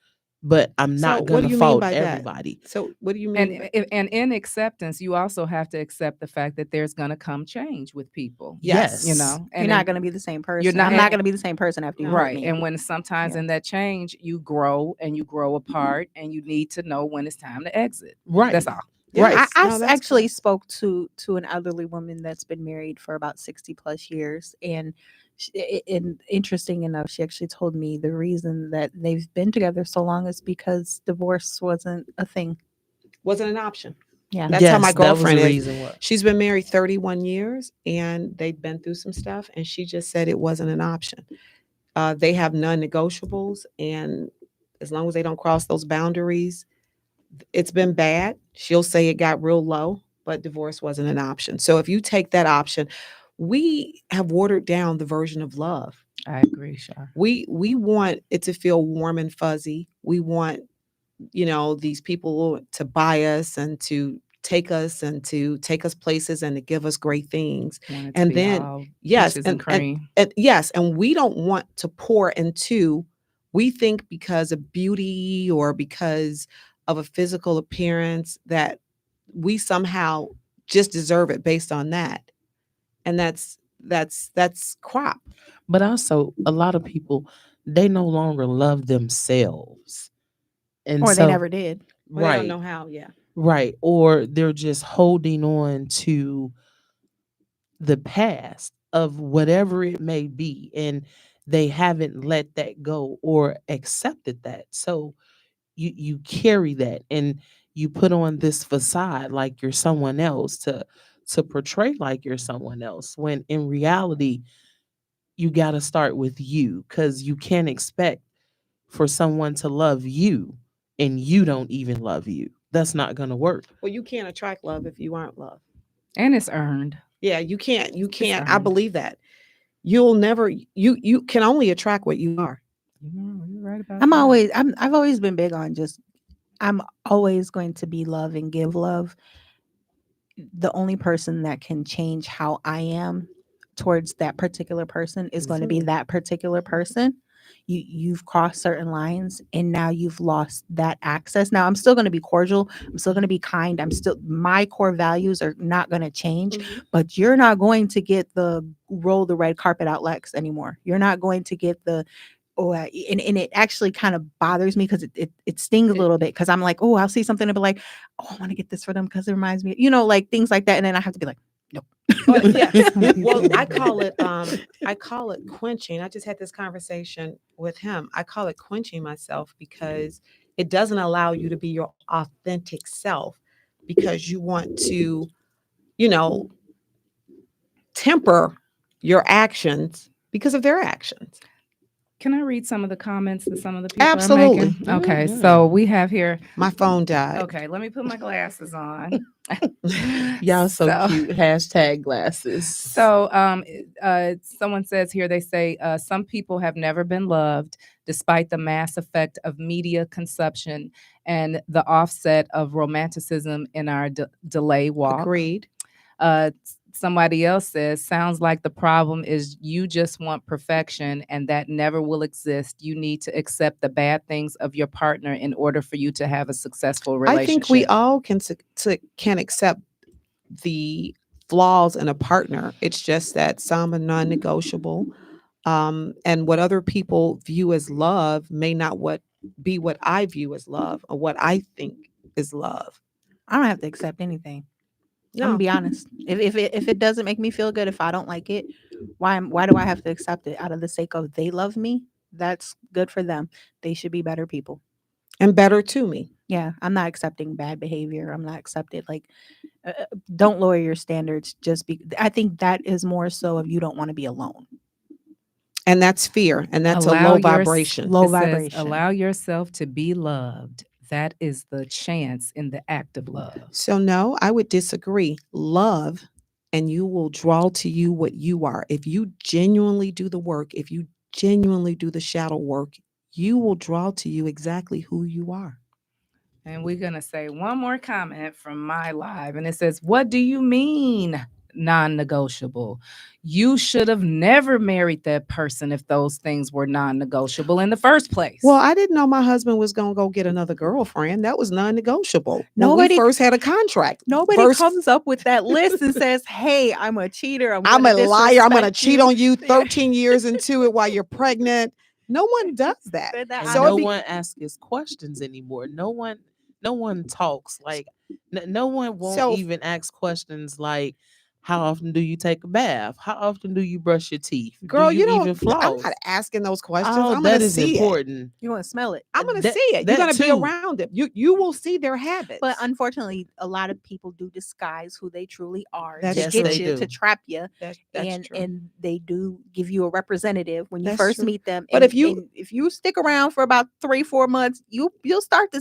But I'm So not what do gonna you mean fault by that? everybody. So what do you And mean by and in acceptance, you also have to accept the fact that there's going to come change with people. Yes. You Yes. know, You're and not then going to be the same you're person. not. I'm not And, going to be the same person after you hurt right. me. And when sometimes Yeah. in that change, you grow and you grow apart, and you need to know when it's time to exit. Right. That's all. Right. Yes. I No, that's actually cool. spoke to an elderly woman that's been married for about 60 plus years, and and interesting enough, she actually told me the reason that they've been together so long is because divorce wasn't a thing. Wasn't an option. Yeah. That's how my Yes, that was girlfriend the is. reason why. She's been married 31 years and they've been through some stuff. And she just said it wasn't an option. They have non-negotiables. And as long as they don't cross those boundaries, it's been bad. She'll say it got real low, but divorce wasn't an option. So if you take that option, we have watered down the version of love. I agree, Shar. We want it to feel warm and fuzzy. We want, these people to buy us and to take us places and to give us great things. Want it to And be then all yes, peaches and cream. and yes, and we don't want to pour into, we think because of beauty or because of a physical appearance that we somehow just deserve it based on that. And that's crop. But also, a lot of people, they no longer love themselves, and Or they so never did. Well, they don't right, know how, yeah. right, or they're just holding on to the past of whatever it may be, and they haven't let that go or accepted that. So you carry that, and you put on this facade like you're someone else to portray like you're someone else, when in reality you got to start with you, because you can't expect for someone to love you and you don't even love you. That's not going to work. Well, you can't attract love if you aren't loved. And it's earned. Yeah, you can't. I earned. believe that. You'll never, you can only attract what you are. You're right about I'm that. always I've always been big on just I'm always going to be love and give love. The only person that can change how I am towards that particular person is going to be that particular person. You've crossed certain lines and now you've lost that access. Now I'm still going to be cordial. I'm still going to be kind. My core values are not going to change, but you're not going to get the roll the red carpet out Lex anymore. You're not going to get the and it actually kind of bothers me because it stings a little bit because I'm like, oh, I'll see something and be like, oh, I want to get this for them because it reminds me, like things like that. And then I have to be like, nope. Oh, yeah. Some people- Well, I call it quenching. I just had this conversation with him. I call it quenching myself because it doesn't allow you to be your authentic self because you want to, temper your actions because of their actions. Can I read some of the comments that some of the people Absolutely. are making? Okay, Mhm. so we have here. My phone died. Okay, let me put my glasses on. Y'all so cute. Hashtag glasses. So, someone says here, they say, some people have never been loved despite the mass effect of media consumption and the offset of romanticism in our delay walk. Agreed. Somebody else says, sounds like the problem is you just want perfection and that never will exist. You need to accept the bad things of your partner in order for you to have a successful relationship. I think we all can accept the flaws in a partner. It's just that some are non-negotiable. And what other people view as love may not be what I view as love or what I think is love. I don't have to accept anything. I'm No. gonna be honest. If it doesn't make me feel good, if I don't like it, why do I have to accept it? Out of the sake of they love me, that's good for them. They should be better people. And better to me. Yeah, I'm not accepting bad behavior. I'm not accepting don't lower your standards. I think that is more so if you don't want to be alone. And that's fear. And that's a Allow low your- vibration. Low It says, vibration. allow yourself to be loved. That is the chance in the act of love. So no, I would disagree. Love, and you will draw to you what you are. If you genuinely do the work, if you genuinely do the shadow work, you will draw to you exactly who you are. And we're going to say one more comment from my live. And it says, what do you mean non-negotiable? You should have never married that person if those things were non-negotiable in the first place. Well, I didn't know my husband was going to go get another girlfriend. That was non-negotiable. When Nobody- we first had a contract. Nobody First- comes up with that list and says, "Hey, I'm a cheater. I'm gonna a liar. I'm going to disrespect cheat you." on you Yeah. 13 years into it while you're pregnant. No one does that. Said that And I So know no it be- one asks us questions anymore. No one talks like no one won't So- even ask questions like, how often do you take a bath? How often do you brush your teeth? Girl, do you you don't. even I'm floss? not asking those questions. Oh, I'm that going to is see it. important. You want to smell it. I'm going to That- see it. You're that going to be too. around it. You will see their habits. But unfortunately, a lot of people do disguise who they truly are That's to Yes, get they you, to do. trap you, that's and true. and they do give you a representative when you That's first true. meet them. But and, if you- stick around for about 3-4 months, they'll start to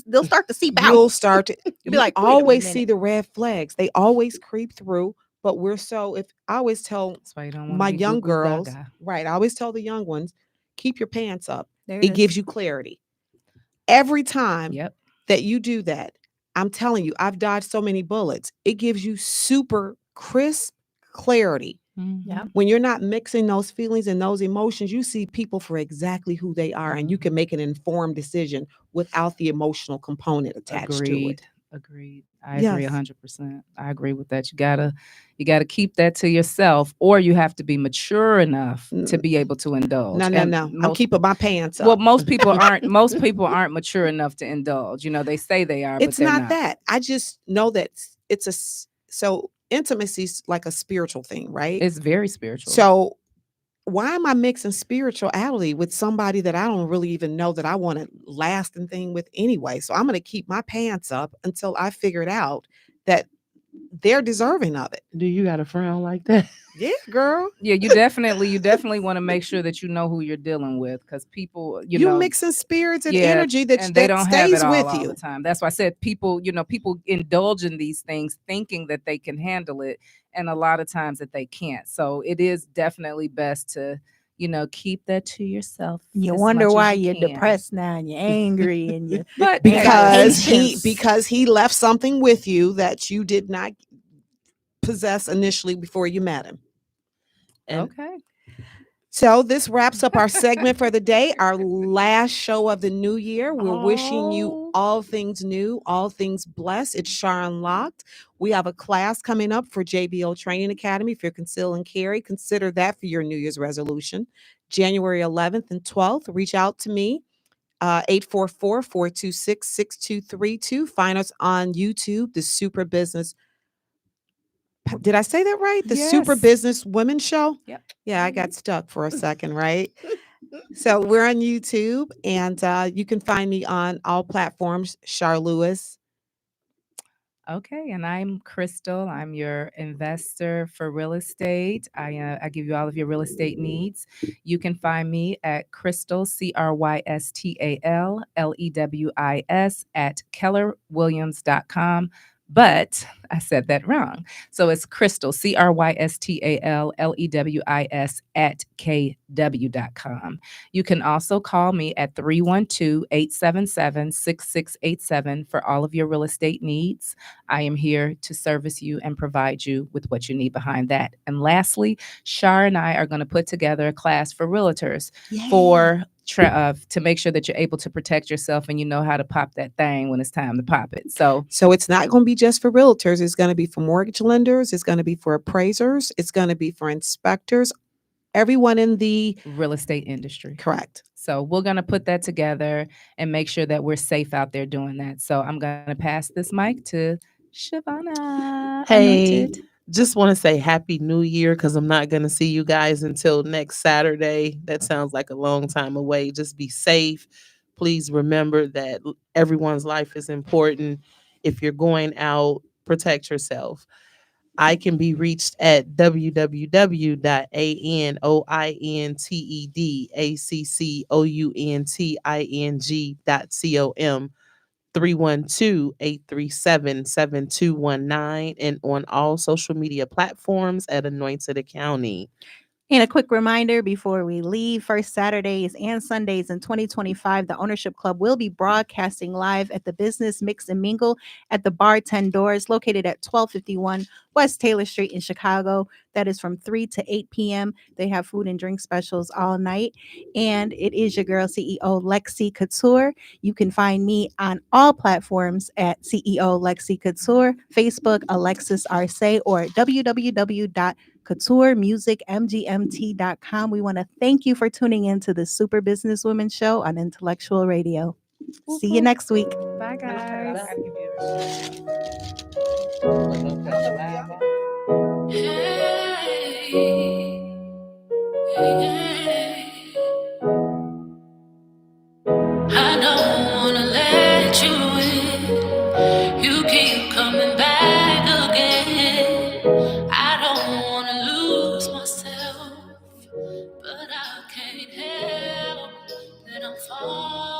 seep You'll out. start to You'll be you like, "Wait a always see minute." the red flags. They always creep through. But we're so if I always tell That's why you don't want my to be young goo-goo girls, gaga. right? I always tell the young ones, keep your pants up. There It is. gives you clarity. Every time Yep. that you do that, I'm telling you, I've dodged so many bullets. It gives you super crisp clarity. Yeah. When you're not mixing those feelings and those emotions, you see people for exactly who they are, and you can make an informed decision without the emotional component attached to Agreed. it. Agreed. I agree Yes. 100%. I agree with that. You gotta keep that to yourself, or you have to be mature enough to be able to indulge. No, And I'm most- keeping my pants up. Well, most people aren't. Most people aren't mature enough to indulge. You know, they say they are, It's but they're not not. that. I just know that so intimacy's like a spiritual thing, right? It's very spiritual. So why am I mixing spirituality with somebody that I don't really even know that I want a lasting thing with anyway? So I'm going to keep my pants up until I figure it out that they're deserving of it. Do you got a frown like that? Yeah, girl. yeah, you definitely want to make sure that you know who you're dealing with, because people, you You know, mixing spirits and yeah, energy that, and they that don't have stays it all, with all you. the time. That's why I said people indulge in these things thinking that they can handle it, and a lot of times that they can't. So it is definitely best to, keep that to yourself. You as wonder much as why you you're can. depressed now and you're angry and you But Because he left something with you that you did not possess initially before you met him. And okay. So this wraps up our segment for the day, our last show of the new year. We're wishing you all things new, all things blessed. It's Char Unlocked. We have a class coming up for JBO Training Academy. If you're conceal and carry, consider that for your New Year's resolution. January 11th and 12th, reach out to me, 844-426-6232. Find us on YouTube, the Super Business. Did I say that right? The Super Yes. Business Women Show? Yep. Yeah, I got stuck for a second, right? So we're on YouTube, and you can find me on all platforms, Char Lewis. Okay, and I'm Crystal. I'm your investor for real estate. I give you all of your real estate needs. You can find me at Crystal, CrystalLewis at kellerwilliams.com. But I said that wrong. So it's Crystal, CrystalLewis at KW.com. You can also call me at 312-877-6687 for all of your real estate needs. I am here to service you and provide you with what you need behind that. And lastly, Char and I are going to put together a class for realtors for to make sure that you're able to protect yourself and you know how to pop that thing when it's time to pop it. So it's not going to be just for realtors. It's going to be for mortgage lenders. It's going to be for appraisers. It's going to be for inspectors. Everyone in the real estate industry. correct. So we're going to put that together and make sure that we're safe out there doing that. So I'm going to pass this mic to Shavana. hey, Anointed. just want to say Happy New Year, because I'm not going to see you guys until next Saturday. That sounds like a long time away. Just be safe. Please remember that everyone's life is important. If you're going out, protect yourself. I can be reached at www.ANNOINTEDACCOUNTING.com, 312-837-7219, and on all social media platforms at Anointed Accounting. And a quick reminder before we leave, first Saturdays and Sundays in 2025, the Ownership Club will be broadcasting live at the Business Mix and Mingle at the Bar 10 Doors, located at 1251 West Taylor Street in Chicago. That is from 3 to 8 p.m. They have food and drink specials all night. And it is your girl, CEO Lexi Couture. You can find me on all platforms at CEO Lexi Couture, Facebook, Alexis Arce, or www.couturemusicmgmt.com. We want to thank you for tuning in to the Super Businesswomen Show on Intellectual Radio. See you next week. Bye, guys. I don't wanna let you in. You keep coming back again. I don't wanna lose myself, but I can't help that I'm falling.